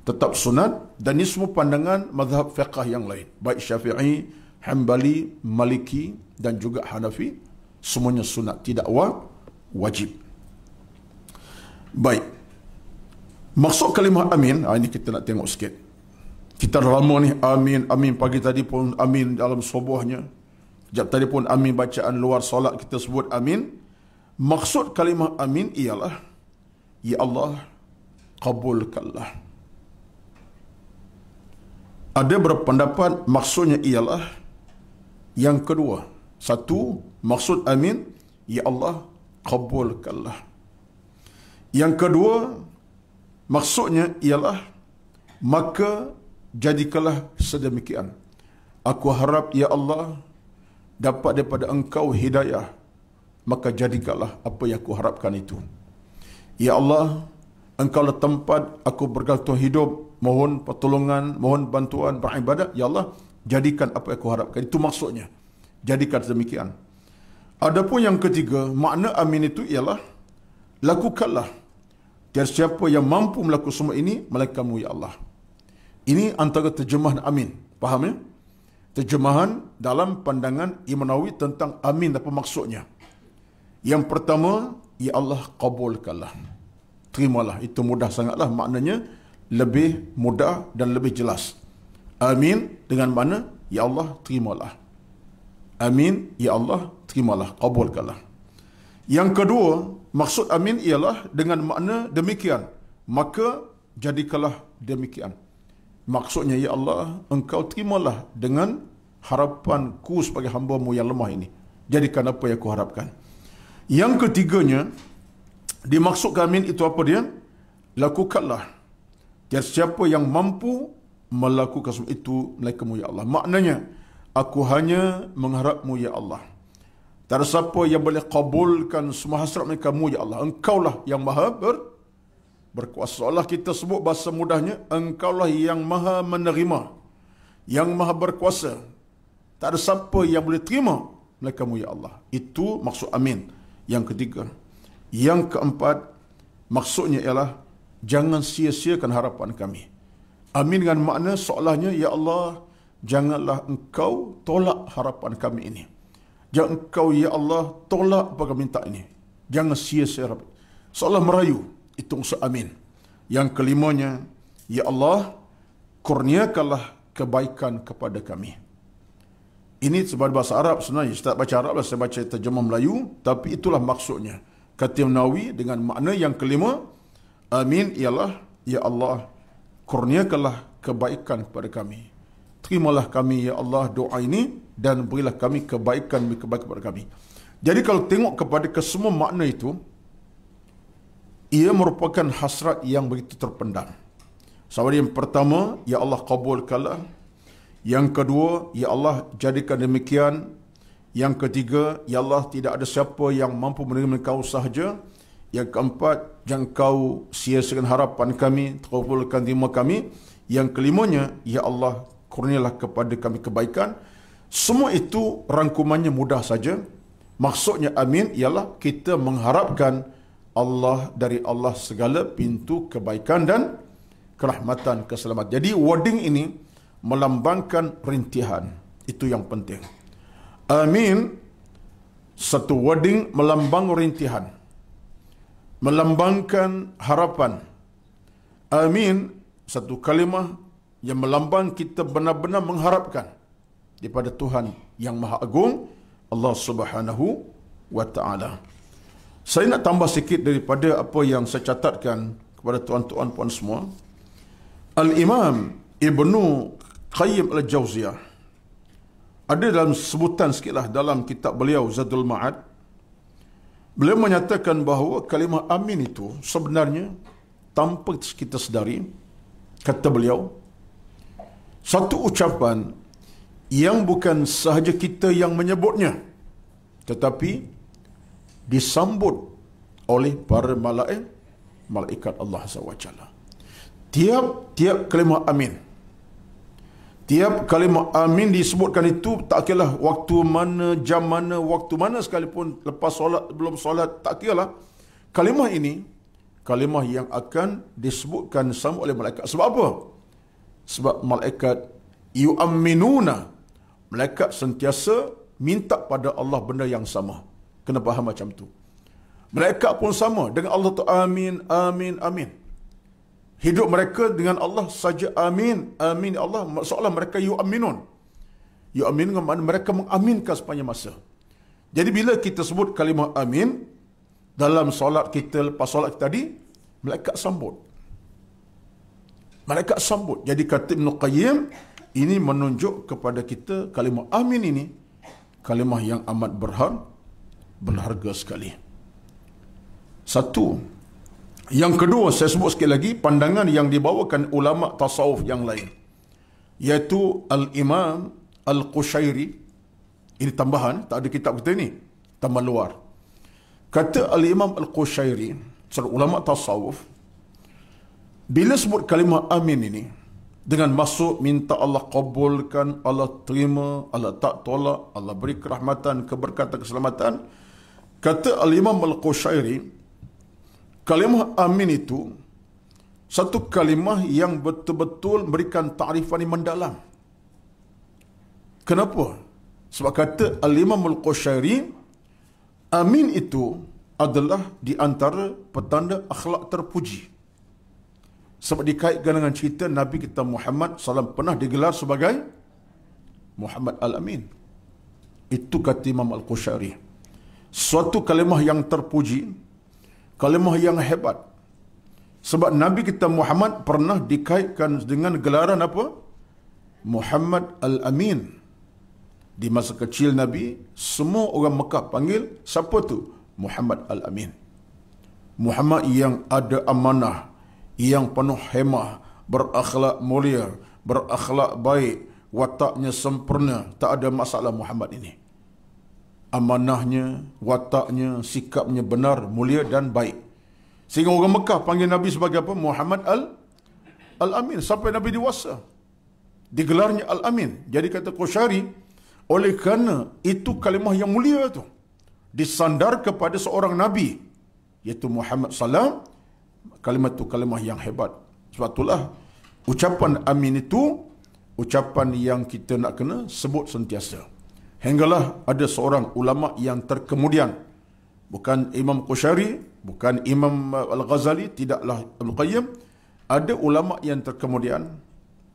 Tetap sunat, dan ini semua pandangan mazhab fiqh yang lain. Baik Syafi'i, Hanbali, Maliki dan juga Hanafi, semuanya sunat, tidak wajib. Baik. Maksud kalimah amin, ini kita nak tengok sikit. Kita dah lama ni amin pagi tadi pun amin dalam subuhnya. Sekejap tadi pun amin bacaan luar solat kita sebut amin. Maksud kalimah amin ialah, ya Allah, kabulkanlah. Ada berpendapat maksudnya ialah yang kedua. Satu, maksud amin, ya Allah, kabulkanlah. Yang kedua, maksudnya ialah, maka jadikanlah sedemikian. Aku harap, ya Allah, dapat daripada engkau hidayah, maka jadikanlah apa yang aku harapkan itu. Ya Allah, engkau lah tempat aku bergantung hidup, mohon pertolongan, mohon bantuan, beribadat. Ya Allah, jadikan apa yang aku harapkan. Itu maksudnya. Jadikan demikian. Adapun yang ketiga, makna amin itu ialah lakukanlah. Tiada siapa yang mampu melakukan semua ini melainkan kamu ya Allah. Ini antara terjemahan amin. Faham ya? Terjemahan dalam pandangan Imam Nawawi tentang amin apa maksudnya. Yang pertama, ya Allah kabulkanlah. Terimalah. Itu mudah sangatlah, maknanya lebih mudah dan lebih jelas. Amin dengan mana? Ya Allah terimalah. Amin, ya Allah terimalah, kabulkanlah. Yang kedua, maksud amin ialah dengan makna demikian, maka jadikanlah demikian. Maksudnya, ya Allah, engkau terimalah dengan harapanku sebagai hamba-Mu yang lemah ini. Jadikan apa yang aku harapkan. Yang ketiganya, dimaksudkan amin itu apa dia? Lakukanlah. Tiada siapa yang mampu melakukan semua itu melainkan-Mu ya Allah. Maknanya, aku hanya mengharap-Mu ya Allah. Tak ada siapa yang boleh kabulkan semua hasrat melainkan-Mu ya Allah. Engkaulah yang maha berkuasa. Seolah kita sebut bahasa mudahnya, engkaulah yang maha menerima, yang maha berkuasa. Tak ada siapa yang boleh terima melainkan-Mu ya Allah. Itu maksud amin. Yang ketiga. Yang keempat, maksudnya ialah jangan sia-siakan harapan kami. Amin dengan makna seolahnya, ya Allah, janganlah engkau tolak harapan kami ini. Jangan engkau, ya Allah, tolak permintaan ini. Jangan sia-sia. Seolah merayu. Itu maksud amin. Yang kelimanya, ya Allah, kurniakanlah kebaikan kepada kami. Ini sebagai bahasa Arab sebenarnya. Saya tak baca Arab, saya baca terjemah Melayu. Tapi itulah maksudnya. Kata Nawawi dengan makna yang kelima, amin ialah, ya Allah, kurniakanlah kebaikan kepada kami. Terimalah kami, ya Allah, doa ini dan berilah kami kebaikan kepada kami. Jadi kalau tengok kepada kesemua makna itu, ia merupakan hasrat yang begitu terpendam. Sebab yang pertama, ya Allah kabulkanlah. Yang kedua, ya Allah jadikan demikian. Yang ketiga, ya Allah tidak ada siapa yang mampu menerima Kau sahaja. Yang keempat, jangan Kau sia-siakan harapan kami, kabulkan terima kami. Yang kelimanya, ya Allah kurnialah kepada kami kebaikan. Semua itu rangkumannya mudah saja. Maksudnya amin ialah kita mengharapkan Allah dari Allah segala pintu kebaikan dan kerahmatan, keselamatan. Jadi wording ini melambangkan rintihan. Itu yang penting. Amin, satu wording melambang rintihan, melambangkan harapan. Amin, satu kalimah yang melambang kita benar-benar mengharapkan daripada Tuhan yang Maha Agung, Allah Subhanahu wa Ta'ala. Saya nak tambah sikit daripada apa yang saya catatkan kepada tuan-tuan puan semua. Al-Imam Ibnu Qayyim Al-Jauziyah ada dalam sebutan sikitlah dalam kitab beliau Zadul Ma'ad. Beliau menyatakan bahawa kalimah amin itu sebenarnya tanpa kita sedari, kata beliau, satu ucapan yang bukan sahaja kita yang menyebutnya, tetapi disambut oleh para malaikat Allah SWT. Tiap kalimah amin, tiap kalimah amin disebutkan itu, tak kiralah waktu mana, jam mana, waktu mana sekalipun, lepas solat, belum solat, tak kiralah. Kalimah ini, kalimah yang akan disebutkan sama oleh malaikat. Sebab apa? Sebab malaikat yu'amminuna, malaikat sentiasa minta pada Allah benda yang sama. Kena faham macam tu. Malaikat pun sama dengan Allah tu, amin, amin, amin. Hidup mereka dengan Allah saja amin, amin ya Allah. Seolah mereka yu'amminun. Yu'amminun dengan makna mereka mengaminkan sepanjang masa. Jadi bila kita sebut kalimah amin dalam solat kita, lepas solat tadi, malaikat sambut. Malaikat sambut. Jadi kata Ibn Qayyim, ini menunjuk kepada kita kalimah amin ini kalimah yang amat berharga sekali. Satu. Yang kedua, saya sebut sekali lagi pandangan yang dibawakan ulama tasawuf yang lain, iaitu Al-Imam Al-Qushairi. Ini tambahan, tak ada kitab kita ni, tambah luar. Kata Al-Imam Al-Qushairi, seorang ulama tasawuf, bila sebut kalimah amin ini, dengan maksud minta Allah kabulkan, Allah terima, Allah tak tolak, Allah beri kerahmatan, keberkatan, keselamatan. Kata Al-Imam Al-Qushairi, kalimah amin itu satu kalimah yang betul-betul memberikan ta'rifan yang mendalam. Kenapa? Sebab kata Al-Imam Al-Qushairi, amin itu adalah di antara petanda akhlak terpuji. Sebab dikaitkan dengan cerita Nabi kita Muhammad SAW pernah digelar sebagai Muhammad Al-Amin. Itu kata Imam Al-Qushairi. Suatu kalimah yang terpuji, kalimah yang hebat. Sebab Nabi kita Muhammad pernah dikaitkan dengan gelaran apa? Muhammad Al-Amin. Di masa kecil Nabi, semua orang Mekah panggil, siapa tu? Muhammad Al-Amin. Muhammad yang ada amanah, yang penuh hemah, berakhlak mulia, berakhlak baik, wataknya sempurna, tak ada masalah Muhammad ini. Amanahnya, wataknya, sikapnya benar, mulia dan baik. Sehingga orang Mekah panggil Nabi sebagai apa? Muhammad Al-Amin. Sampai Nabi dewasa, digelarnya Al-Amin. Jadi kata Qushairi, oleh kerana itu kalimah yang mulia itu disandar kepada seorang Nabi, iaitu Muhammad SAW, kalimah itu kalimah yang hebat. Sebab itulah ucapan amin itu ucapan yang kita nak kena sebut sentiasa. Hinggalah ada seorang ulama yang terkemudian, bukan Imam Qushairi, bukan Imam Al-Ghazali, tidaklah Al-Qayyim. Ada ulama yang terkemudian,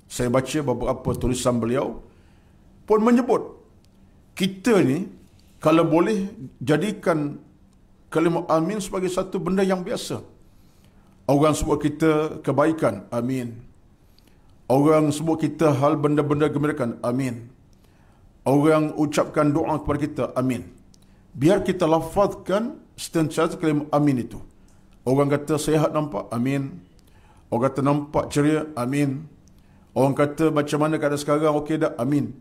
saya baca beberapa tulisan beliau pun menyebut, kita ni kalau boleh jadikan kalimah amin sebagai satu benda yang biasa. Orang sebut kita kebaikan, amin. Orang sebut kita hal benda-benda gembirakan, amin. Orang ucapkan doa kepada kita, amin. Biar kita lafazkan sentiasa kalimah amin itu. Orang kata sihat nampak, amin. Orang kata nampak ceria, amin. Orang kata macam mana keadaan sekarang, okey dah, amin.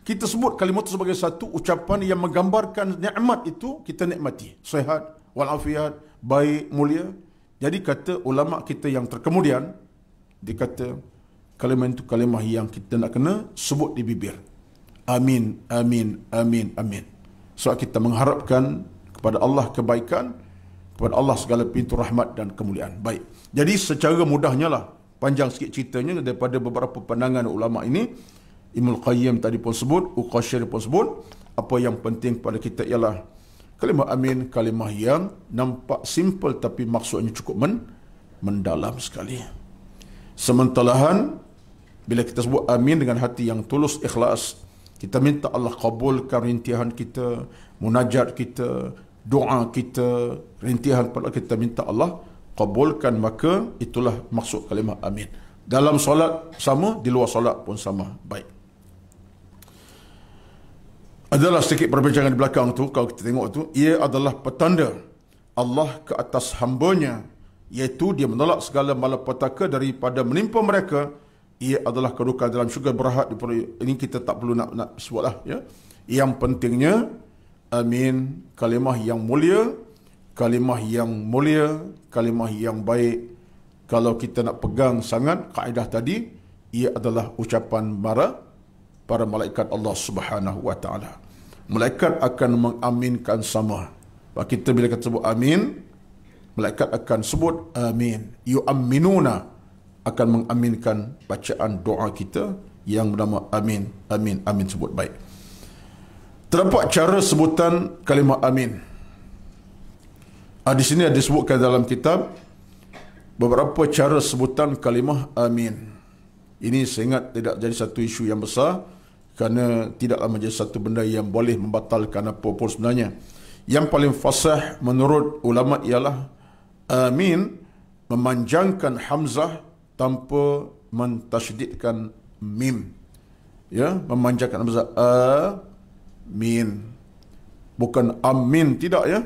Kita sebut kalimah itu sebagai satu ucapan yang menggambarkan nikmat itu kita nikmati. Sihat, walafiat, baik, mulia. Jadi kata ulama kita yang terkemudian, dia kata kalimah itu kalimah yang kita nak kena sebut di bibir. Amin, amin, amin, amin. Sebab kita mengharapkan kepada Allah kebaikan, kepada Allah segala pintu rahmat dan kemuliaan. Baik. Jadi secara mudahnya lah, panjang sikit ceritanya daripada beberapa pandangan ulama ini, Ibnul Qayyim tadi pun sebut, Al-Qushairi pun sebut, apa yang penting pada kita ialah kalimah amin, kalimah yang nampak simple tapi maksudnya cukup mendalam sekali. Sementarahan bila kita sebut amin dengan hati yang tulus ikhlas, kita minta Allah kabulkan rintihan kita, munajat kita, doa kita, rintihan pada kita minta Allah kabulkan, maka itulah maksud kalimah amin. Dalam solat sama, di luar solat pun sama. Baik. Adalah sedikit perbincangan di belakang tu, kalau kita tengok tu, ia adalah petanda Allah ke atas hambanya, iaitu dia menolak segala malapetaka daripada menimpa mereka. Ia adalah kedudukan dalam syurga berhad. Ini kita tak perlu nak sebutlah, ya. Yang pentingnya amin, kalimah yang mulia, kalimah yang mulia, kalimah yang baik. Kalau kita nak pegang sangat kaedah tadi, ia adalah ucapan para malaikat Allah Subhanahu wa taala. Malaikat akan mengaminkan sama. Kita bila kita sebut amin, malaikat akan sebut amin. Yu'amminuna, akan mengaminkan bacaan doa kita yang bernama amin, amin, amin sebut. Baik. Terdapat cara sebutan kalimah amin. Di sini ada disebutkan dalam kitab beberapa cara sebutan kalimah amin. Ini saya ingat tidak jadi satu isu yang besar, kerana tidaklah menjadi satu benda yang boleh membatalkan apa pun sebenarnya. Yang paling fasih menurut ulama ialah amin memanjangkan hamzah tanpa mentasydidkan mim. Ya, memanjangkan hamzah amin. Bukan amin, tidak, ya.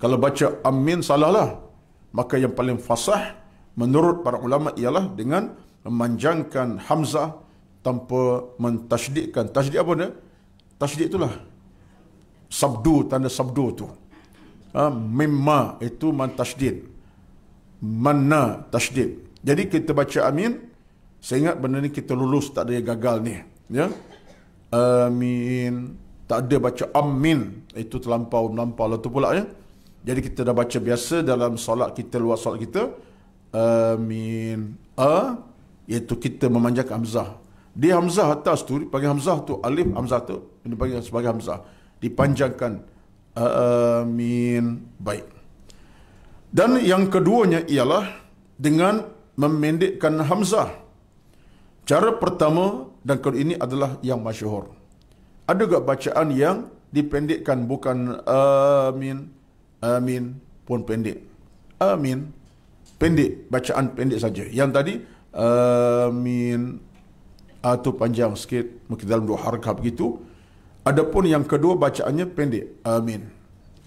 Kalau baca amin salahlah. Maka yang paling fasih menurut para ulama ialah dengan memanjangkan hamzah tanpa mentasydidkan. Tasydid apa dia? Tasydid itulah sabdu, tanda sabdu tu. Mimma itu man tasydid, manna tasydid. Jadi kita baca amin Saya ingat benda ni kita lulus, tak ada yang gagal ni. Ya. Amin. Tak ada baca amin. Itu terlampau lah tu pula ya. Jadi kita dah baca biasa dalam solat kita, luar solat kita. Amin. Iaitu kita memanjangkan hamzah. Di hamzah atas tu, panggil hamzah tu, alif hamzah tu, ini panggil sebagai hamzah. Dipanjangkan. Amin. Baik. Dan yang keduanya ialah dengan memendekkan hamzah. Cara pertama dan kedua ini adalah yang masyhur. Ada juga bacaan yang dipendekkan, bukan amin. Amin pun pendek. Amin pendek, bacaan pendek saja. Yang tadi amin tu panjang sikit, mungkin dalam 2 harakat begitu. Adapun yang kedua bacaannya pendek. Amin.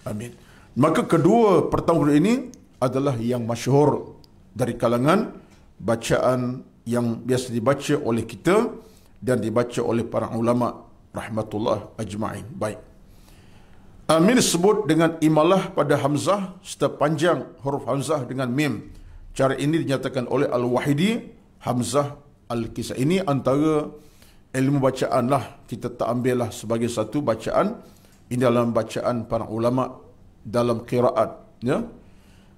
Amin. Maka kedua pertama ini adalah yang masyhur dari kalangan bacaan yang biasa dibaca oleh kita dan dibaca oleh para ulama rahmatullah ajma'in. Baik. Amin disebut dengan imalah pada hamzah serta panjang huruf hamzah dengan mim. Cara ini dinyatakan oleh Al-Wahidi, Hamzah Al-Kisah. Ini antara ilmu bacaan lah. Kita tak ambil lah sebagai satu bacaan. Ini dalam bacaan para ulama dalam qiraat. Ya?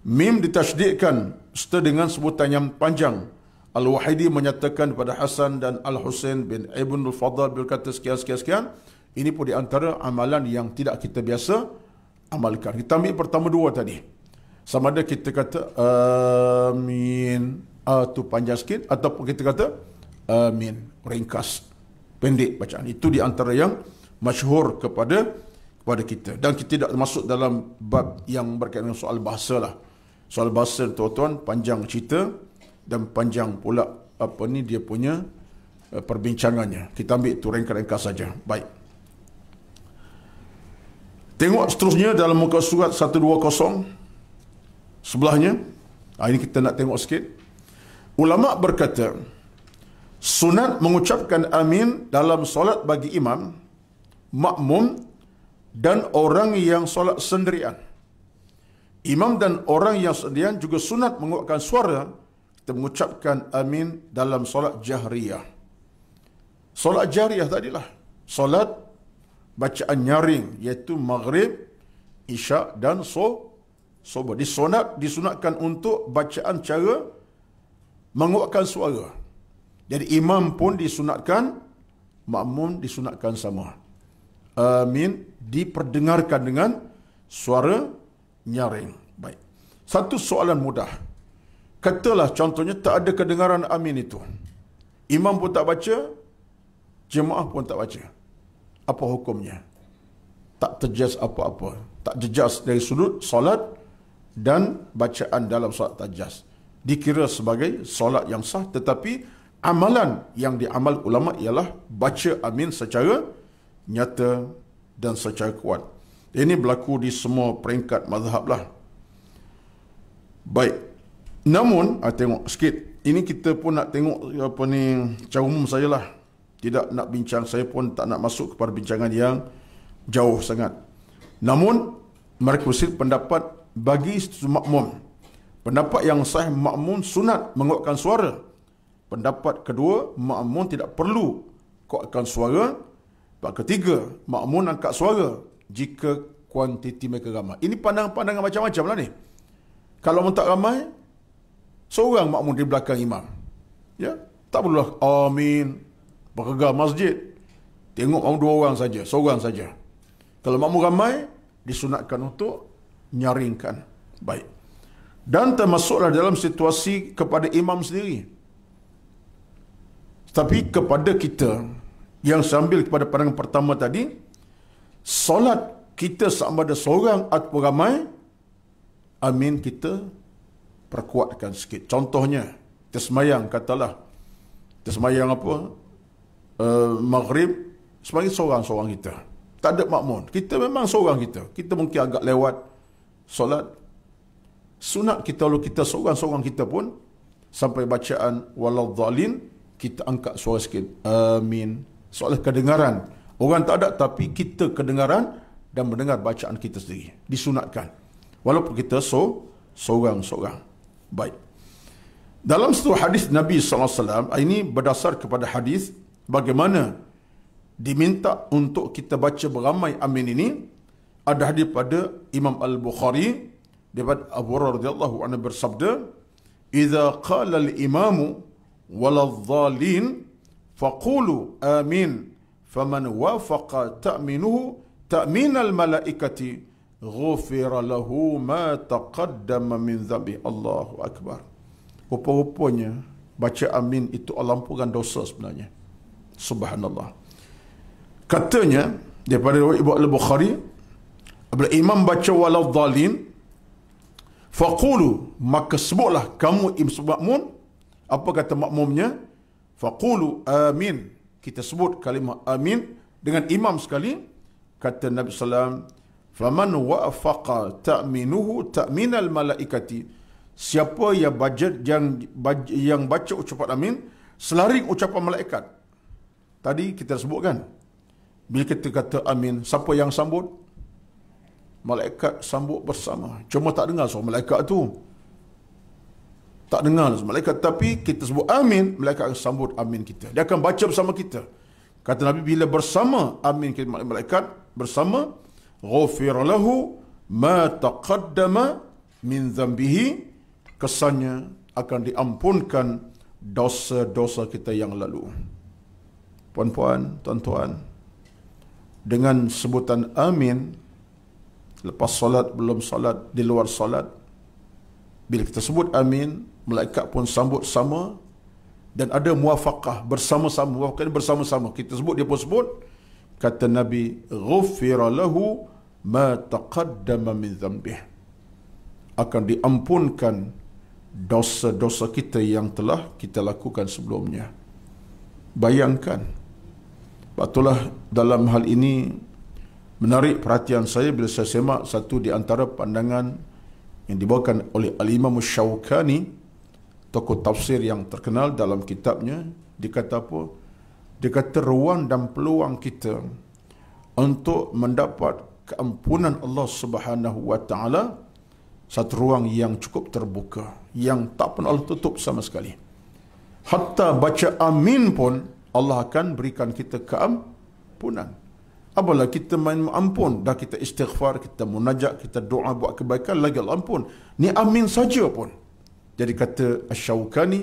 Mim ditasydikkan serta dengan sebutan yang panjang. Al-Wahidi menyatakan kepada Hasan dan Al-Husain bin Ibn Al-Fadl berkata sekian. Ini pun di antara amalan yang tidak kita biasa amalkan. Kita ambil pertama 2 tadi. Sama ada kita kata amin, tu panjang sikit, ataupun kita kata amin, ringkas, pendek bacaan. Itu di antara yang masyhur kepada kita. Dan kita tidak masuk dalam bab yang berkaitan dengan soal bahasa lah. Soal bahasa tuan-tuan panjang cerita dan panjang pula dia punya perbincangannya. Kita ambil itu ringkas-ringkas saja. Baik. Tengok seterusnya dalam muka surat 120 sebelahnya. Ini kita nak tengok sikit. Ulama berkata, sunat mengucapkan amin dalam solat bagi imam, makmum dan orang yang solat sendirian. Imam dan orang yang sendirian juga sunat menguatkan suara kita mengucapkan amin dalam solat jahriyah. Solat jahriyah tadilah solat bacaan nyaring, iaitu maghrib, isyak dan subuh. Disunatkan untuk bacaan cara menguatkan suara. Jadi imam pun disunatkan, makmum disunatkan sama. Amin diperdengarkan dengan suara nyaring. Baik. Satu soalan mudah. Katalah contohnya tak ada kedengaran amin itu. Imam pun tak baca, jemaah pun tak baca. Apa hukumnya? Tak terjejas apa-apa. Tak jejas dari sudut solat dan bacaan dalam solat tak jejas. Dikira sebagai solat yang sah, tetapi amalan yang diamal ulama ialah baca amin secara nyata dan secara kuat. Ini berlaku di semua peringkat mazhab lah. Baik. Namun, tengok sikit. Ini kita pun nak tengok cara umum sajalah. Tidak nak bincang, saya pun tak nak masuk kepada bincangan yang jauh sangat. Namun, mereka bersih pendapat bagi makmum. Pendapat yang sahih, makmum sunat menguatkan suara. Pendapat kedua, makmum tidak perlu kuatkan suara. Pendapat ketiga, makmum angkat suara jika kuantiti mereka ramai. Ini pandangan macam-macam lah ni. Kalau makmum tak ramai, seorang makmum di belakang imam. Ya, tak perlulah amin bergegar masjid. Tengok makmum 2 orang saja, seorang saja. Kalau makmum ramai, disunatkan untuk nyaringkan. Baik. Dan termasuklah dalam situasi kepada imam sendiri. Tapi kepada kita yang sambil kepada pandangan pertama tadi, solat kita sama ada seorang atau ramai, amin kita perkuatkan sikit. Contohnya, kita semayang, katalah kita semayang maghrib sebagai seorang-seorang kita. Tak ada makmum. Kita memang seorang kita. Kita mungkin agak lewat solat. Sunat kita, kalau kita seorang-seorang kita pun, sampai bacaan waladhdallin, kita angkat suara sikit. Amin. Soal kedengaran. Orang tak ada, tapi kita kedengaran dan mendengar bacaan kita sendiri. Disunatkan. Walaupun kita seorang-seorang. Baik. Dalam satu hadis Nabi SAW, ini berdasar kepada hadis bagaimana diminta untuk kita baca beramai amin ini. Ada hadis pada Imam Al-Bukhari daripada Abu Hurairah radhiyallahu anhu bersabda, "Idza qala al-imamu waladh-dhalin faqulu amin, faman wafaqa ta'minuhu ta'min al-malaikati ghufira lahu ma taqaddama min dhanbi." Allahu akbar. Rupa-rupanya baca amin itu alampukan dosa sebenarnya. Subhanallah. Katanya daripada Ibu Al-Bukhari, apabila imam baca waladh-dhalin, faqulu, maka sebutlah kamu makmum. Apa kata makmumnya? Faqulu amin. Kita sebut kalimah amin dengan imam sekali. Kata Nabi SAW, faman wa'afaqa ta'minuhu ta'minal malaikati. Siapa yang baca ucapan amin selaring ucapan malaikat. Tadi kita sebutkan, bila kita kata amin, siapa yang sambut? Malaikat sambut bersama. Cuma tak dengar suara malaikat tu. Tak dengar suara malaikat. Tapi kita sebut amin, malaikat akan sambut amin kita. Dia akan baca bersama kita. Kata Nabi, bila bersama amin kita malaikat bersama, ghufira lahu ma taqaddama min dhanbihi, kesannya akan diampunkan dosa-dosa kita yang lalu. Puan-puan, tuan-tuan, dengan sebutan amin lepas solat, belum solat, di luar solat, bila kita sebut amin, malaikat pun sambut sama, dan ada muwafaqah bersama-sama. Muwafaqah bersama-sama, kita sebut, dia pun sebut. Kata Nabi, ghufira lahu ma taqaddama min dhanbih, akan diampunkan dosa-dosa kita yang telah kita lakukan sebelumnya. Bayangkan. Itulah dalam hal ini menarik perhatian saya bila saya semak satu di antara pandangan yang dibawakan oleh Al-Imam Syawkani, tokoh tafsir yang terkenal. Dalam kitabnya dia kata apa? Dia kata ruang dan peluang kita untuk mendapat keampunan Allah Subhanahu wa taala, satu ruang yang cukup terbuka, yang tak pernah Allah tutup sama sekali. Hatta baca amin pun Allah akan berikan kita keampunan. Apabila kita main ampun, dah kita istighfar, kita munajat, kita doa buat kebaikan, lagi Allah ampun. Ni amin saja pun. Jadi kata Asy-Syaukani,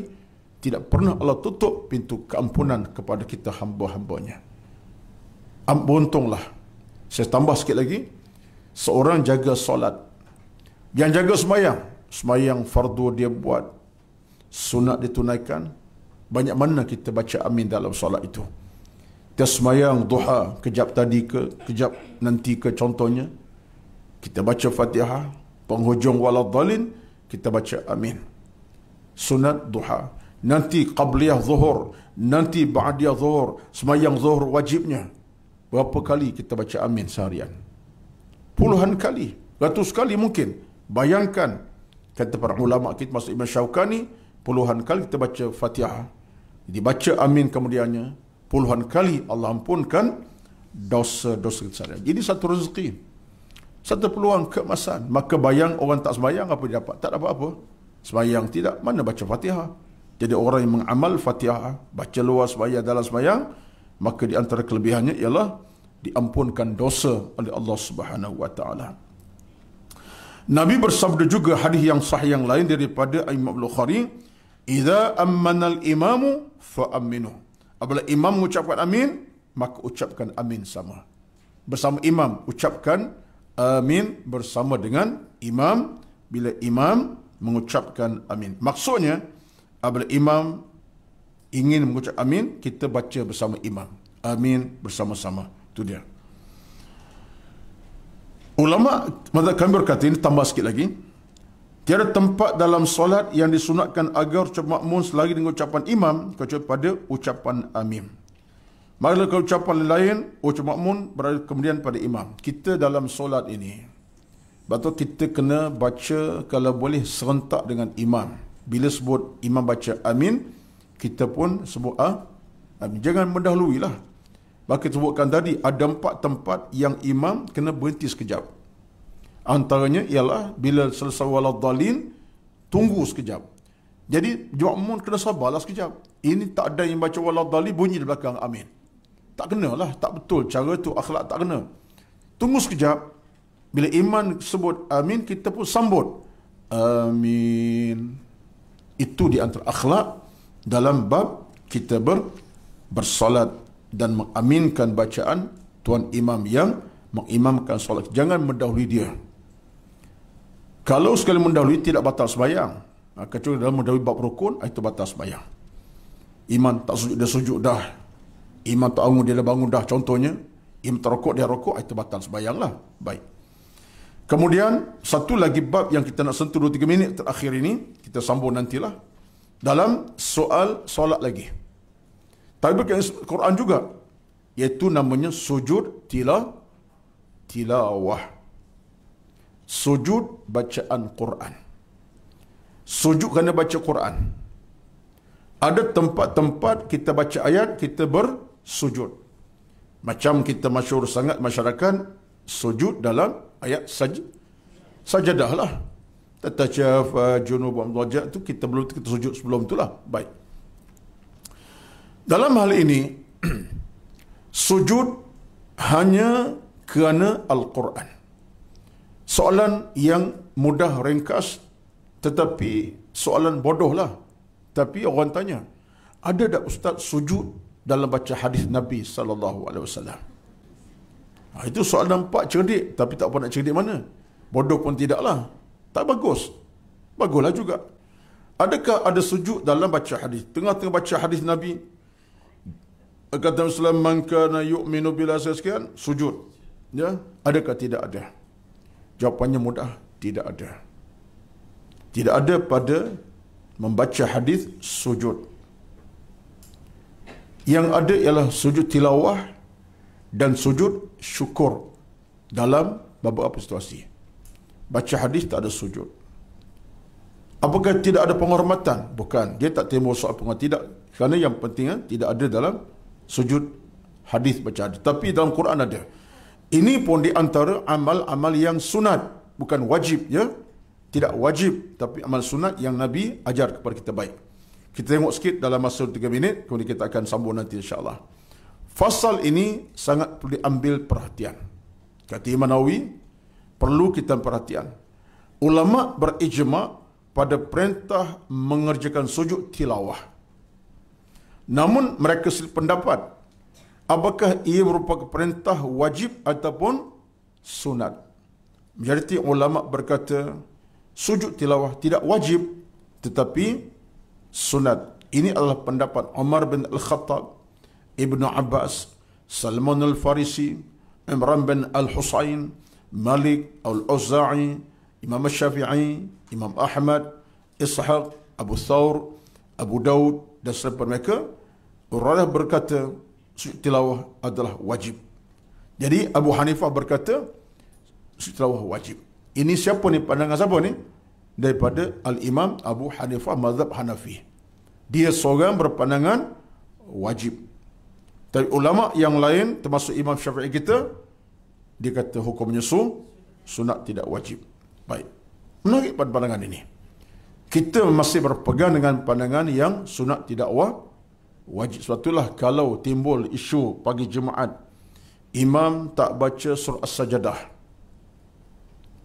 tidak pernah Allah tutup pintu keampunan kepada kita hamba-hambanya. Beruntunglah. Saya tambah sikit lagi. Seorang jaga solat, yang jaga semayang fardu dia buat, sunat ditunaikan. Banyak mana kita baca amin dalam solat itu. Kita semayang duha, kejap tadi ke, kejap nanti ke, contohnya kita baca Fatihah, penghujung waladhdallin kita baca amin. Sunat duha, nanti qabliyah zuhur, nanti ba'diyah zuhur, semayang zuhur wajibnya, berapa kali kita baca amin seharian? Puluhan kali, ratus kali mungkin. Bayangkan, kata para ulama kita, maksud Imam Syawkani, puluhan kali kita baca Fatihah, dibaca amin kemudiannya, puluhan kali Allah ampunkan dosa-dosa kita. Jadi satu rezeki, satu peluang keemasan. Maka bayang orang tak sembahyang, apa dia dapat? Tak dapat apa. Sembahyang tidak, mana baca Fatihah. Jadi orang yang mengamal Fatihah, baca luar sembahyang, dalam sembahyang, maka di antara kelebihannya ialah diampunkan dosa oleh Allah Subhanahu wa taala. Nabi bersabda juga hadis yang sahih yang lain daripada Imam Bukhari, "Idza ammana al-imamu fa aminu." Apabila imam mengucapkan amin, maka ucapkan amin sama. Bersama imam, ucapkan amin bersama dengan imam bila imam mengucapkan amin. Maksudnya, apabila imam ingin mengucap amin, kita baca bersama imam. Amin bersama-sama. Itu dia. Ulama mazhab kami berkata, ini tambah sikit lagi, tiada tempat dalam solat yang disunatkan agar ucapan makmum selagi dengan ucapan imam kecuali pada ucapan amin. Maka kalau ucapan lain, ucapan makmum berada kemudian pada imam. Kita dalam solat ini, betul kita kena baca kalau boleh serentak dengan imam. Bila sebut imam baca amin, kita pun sebut amin. Jangan mendahului lah. Maka sebutkan tadi, ada 4 tempat yang imam kena berhenti sekejap. Antaranya ialah bila selesai waladhdallin, tunggu sekejap. Jadi makmum kena sabarlah sekejap. Ini tak ada yang baca waladhdallin bunyi di belakang amin. Tak kena lah, tak betul. Cara tu akhlak tak kena. Tunggu sekejap. Bila imam sebut amin, kita pun sambut. Amin. Itu di antara akhlak dalam bab kita bersolat dan mengaminkan bacaan tuan imam yang mengimamkan solat. Jangan mendahului dia. Kalau sekali mendahului tidak batal sembahyang. Kecuali dalam mendahului bab rukun, itu batal sembahyang. Imam tak sujud, dia sujud dah. Imam tak bangun, dia dah bangun dah. Contohnya, imam tak rokok, dia rokok, itu batal sembahyang lah. Baik. Kemudian, satu lagi bab yang kita nak sentuh 2-3 minit terakhir ini, kita sambung nantilah. Dalam soal solat lagi. Tapi berkaitan Quran juga. Iaitu namanya sujud tilawah. Sujud bacaan Quran. Sujud kerana baca Quran. Ada tempat-tempat kita baca ayat, kita bersujud. Macam kita masyhur sangat masyarakat, sujud dalam ayat sajadah lah. Tatajafa junubum dhaja tu kita sujud sebelum itulah. Baik. Dalam hal ini sujud hanya kerana Al-Quran. Soalan yang mudah ringkas tetapi soalan bodoh lah. Tapi orang tanya, ada tak ustaz sujud dalam baca hadis Nabi SAW? Itu soalan nampak cerdik, tapi tak apa nak cerdik mana. Bodoh pun tidaklah. Tak bagus. Baguslah juga. Adakah ada sujud dalam baca hadis? Tengah-tengah baca hadis Nabi, kata Rasulullah, man kana yu'minu bila sekian, sujud. Ya? Adakah tidak ada? Jawapannya mudah, tidak ada. Tidak ada pada membaca hadis sujud. Yang ada ialah sujud tilawah dan sujud syukur dalam beberapa situasi. Baca hadis tak ada sujud. Apakah tidak ada penghormatan? Bukan. Dia tak timbul soal penghormatan. Tidak. Kerana yang pentingnya tidak ada dalam sujud hadis baca hadis. Tapi dalam Quran ada. Ini pun di antara amal-amal yang sunat. Bukan wajib, ya. Tidak wajib, tapi amal sunat yang Nabi ajar kepada kita baik. Kita tengok sikit dalam masa 3 minit, kemudian kita akan sambung nanti insya-Allah. Fasal ini sangat perlu diambil perhatian. Kata Imam Nawawi, perlu kita perhatian. Ulama berijma' pada perintah mengerjakan sujud tilawah. Namun mereka pendapat, apakah ia merupakan perintah wajib ataupun sunat? Majoriti ulama berkata, sujud tilawah tidak wajib tetapi sunat. Ini adalah pendapat Umar bin Al-Khattab, Ibnu Abbas, Salman Al-Farisi, Imran bin Al-Husayn, Malik Al-Auza'i, Imam Syafi'i, Imam Ahmad, Ishaq, Abu Thawr, Abu Daud dan selepas mereka, orang berkata sujud tilawah adalah wajib. Jadi Abu Hanifah berkata sujud tilawah wajib. Ini siapa ni? Pandangan siapa ni? Daripada Al-Imam Abu Hanifah mazhab Hanafi. Dia seorang berpandangan wajib. Tapi ulama yang lain termasuk Imam Syafi'i kita, dia kata hukumnya sunat, tidak wajib. Baik. Menarik pada pandangan ini. Kita masih berpegang dengan pandangan yang sunat tidak wajib. Sebab itulah kalau timbul isu pagi Jumaat, imam tak baca surah As-Sajadah,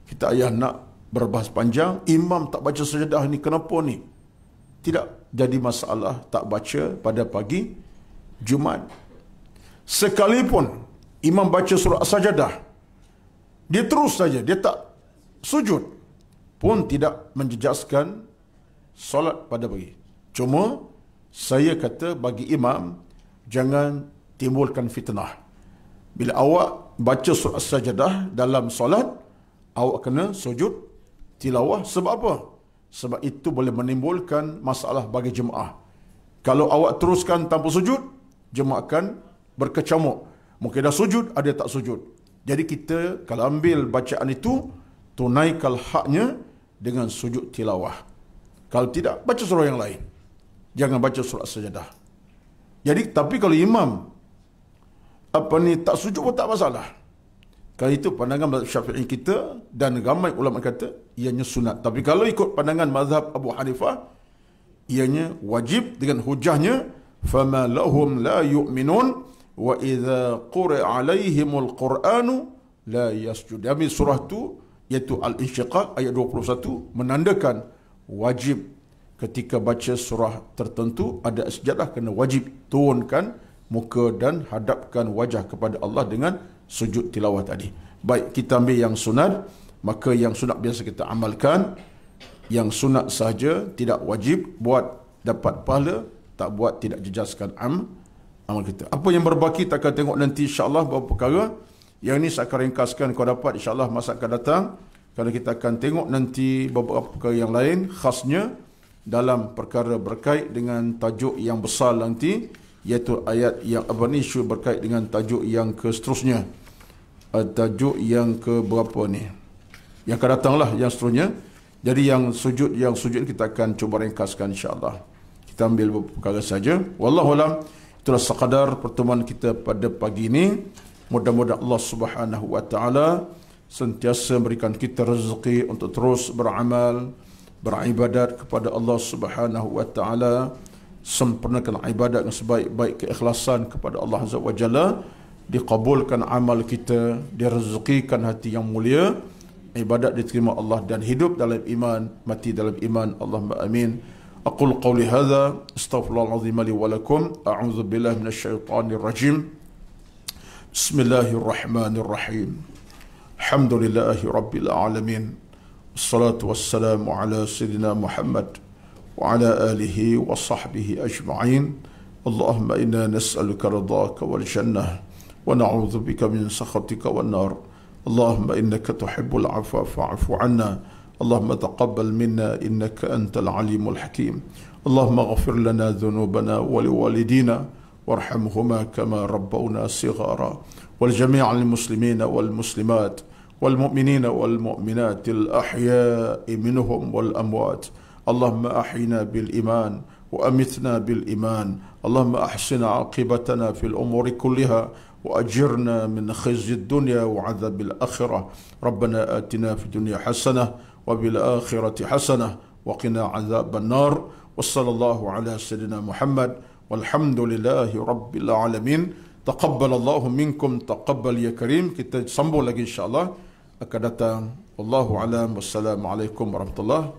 kita ayah nak berbahas panjang, imam tak baca sajadah ni, kenapa ni? Tidak jadi masalah tak baca pada pagi Jumaat. Sekalipun imam baca surah As-Sajadah, dia terus saja, dia tak sujud, pun tidak menjejaskan solat pada pagi. Cuma saya kata bagi imam, jangan timbulkan fitnah. Bila awak baca surah As-Sajadah dalam solat, awak kena sujud tilawah. Sebab apa? Sebab itu boleh menimbulkan masalah bagi jemaah. Kalau awak teruskan tanpa sujud, jemaah akan berkecamuk. Mungkin dah sujud, ada tak sujud. Jadi kita kalau ambil bacaan itu, tunaikan haknya dengan sujud tilawah. Kalau tidak, baca surah yang lain. Jangan baca surah As-Sajadah. Jadi, tapi kalau imam tak sujud pun tak masalah. Kalau itu pandangan mazhab Syafi'i kita dan ramai ulama kata ianya sunat. Tapi kalau ikut pandangan mazhab Abu Hanifah, ianya wajib dengan hujahnya, fama lahum la yu'minun wa idza quri'a alaihimul qur'anu la yasjud. Dalam surah tu iaitu Al-Insyiqaq ayat 21 menandakan wajib ketika baca surah tertentu ada sejadah, kena wajib turunkan muka dan hadapkan wajah kepada Allah dengan sujud tilawah tadi. Baik, kita ambil yang sunat, maka yang sunat biasa kita amalkan. Yang sunat sahaja, tidak wajib, buat dapat pahala, tak buat tidak jejaskan amal kita. Apa yang berbaki kita akan tengok nanti insya-Allah beberapa perkara. Yang ini saya akan ringkaskan kau dapat insya-Allah masa akan datang, kerana kita akan tengok nanti beberapa perkara yang lain, khasnya dalam perkara berkait dengan tajuk yang besar nanti, iaitu ayat yang isu berkait dengan tajuk yang ke seterusnya. Tajuk yang ke berapa ni? Yang akan datanglah yang seterusnya. Jadi yang sujud kita akan cuba ringkaskan insya-Allah. Kita ambil beberapa perkara saja. Wallahu alam. Itulah sekadar pertemuan kita pada pagi ini. Mudah-mudahan Allah Subhanahu wa taala sentiasa berikan kita rezeki untuk terus beramal, beribadat kepada Allah Subhanahu wa taala, sempurnakan ibadat dengan sebaik-baik keikhlasan kepada Allah Azza wa Jalla, dikabulkan amal kita, direzekikan hati yang mulia, ibadat diterima Allah dan hidup dalam iman, mati dalam iman. Allahumma amin. Aqul qawli hadza astaghfirullahal azim li wa lakum. A'udzu billahi minasyaitonir rajim. Bismillahirrahmanirrahim. Alhamdulillahi rabbil alamin. Wassalatu wassalamu ala sayyidina Muhammad wa ala alihi wa sahbihi ajma'in. Allahumma inna nas'aluka ridhaka wal jannah wa na'udzu bika min sakhatika wan nar. Allahumma innaka tuhibbul 'afwa fa'fu 'anna. Allahumma taqabbal minna innaka antal 'alimul hakim. Allahumma ighfir lana dhunubana wa liwalidina warhamhuma kama rabbawna sighara. Wal jami'al muslimina wal muslimat والمؤمنين والمؤمنات الأحياء منهم والأموات. اللهم أحينا بالإيمان وأمتنا بالإيمان. اللهم أحسن عاقبتنا في الأمور كلها وأجرنا من خزي الدنيا وعذاب الآخرة. ربنا آتنا في الدنيا حسنة وبالآخرة حسنة وقنا عذاب النار. وصلى الله على سيدنا محمد والحمد لله رب العالمين. تقبل الله منكم تقبل يا كريم. Kita sambung lagi insya-Allah akan datang. Wallahu alam. Wassalamualaikum warahmatullahi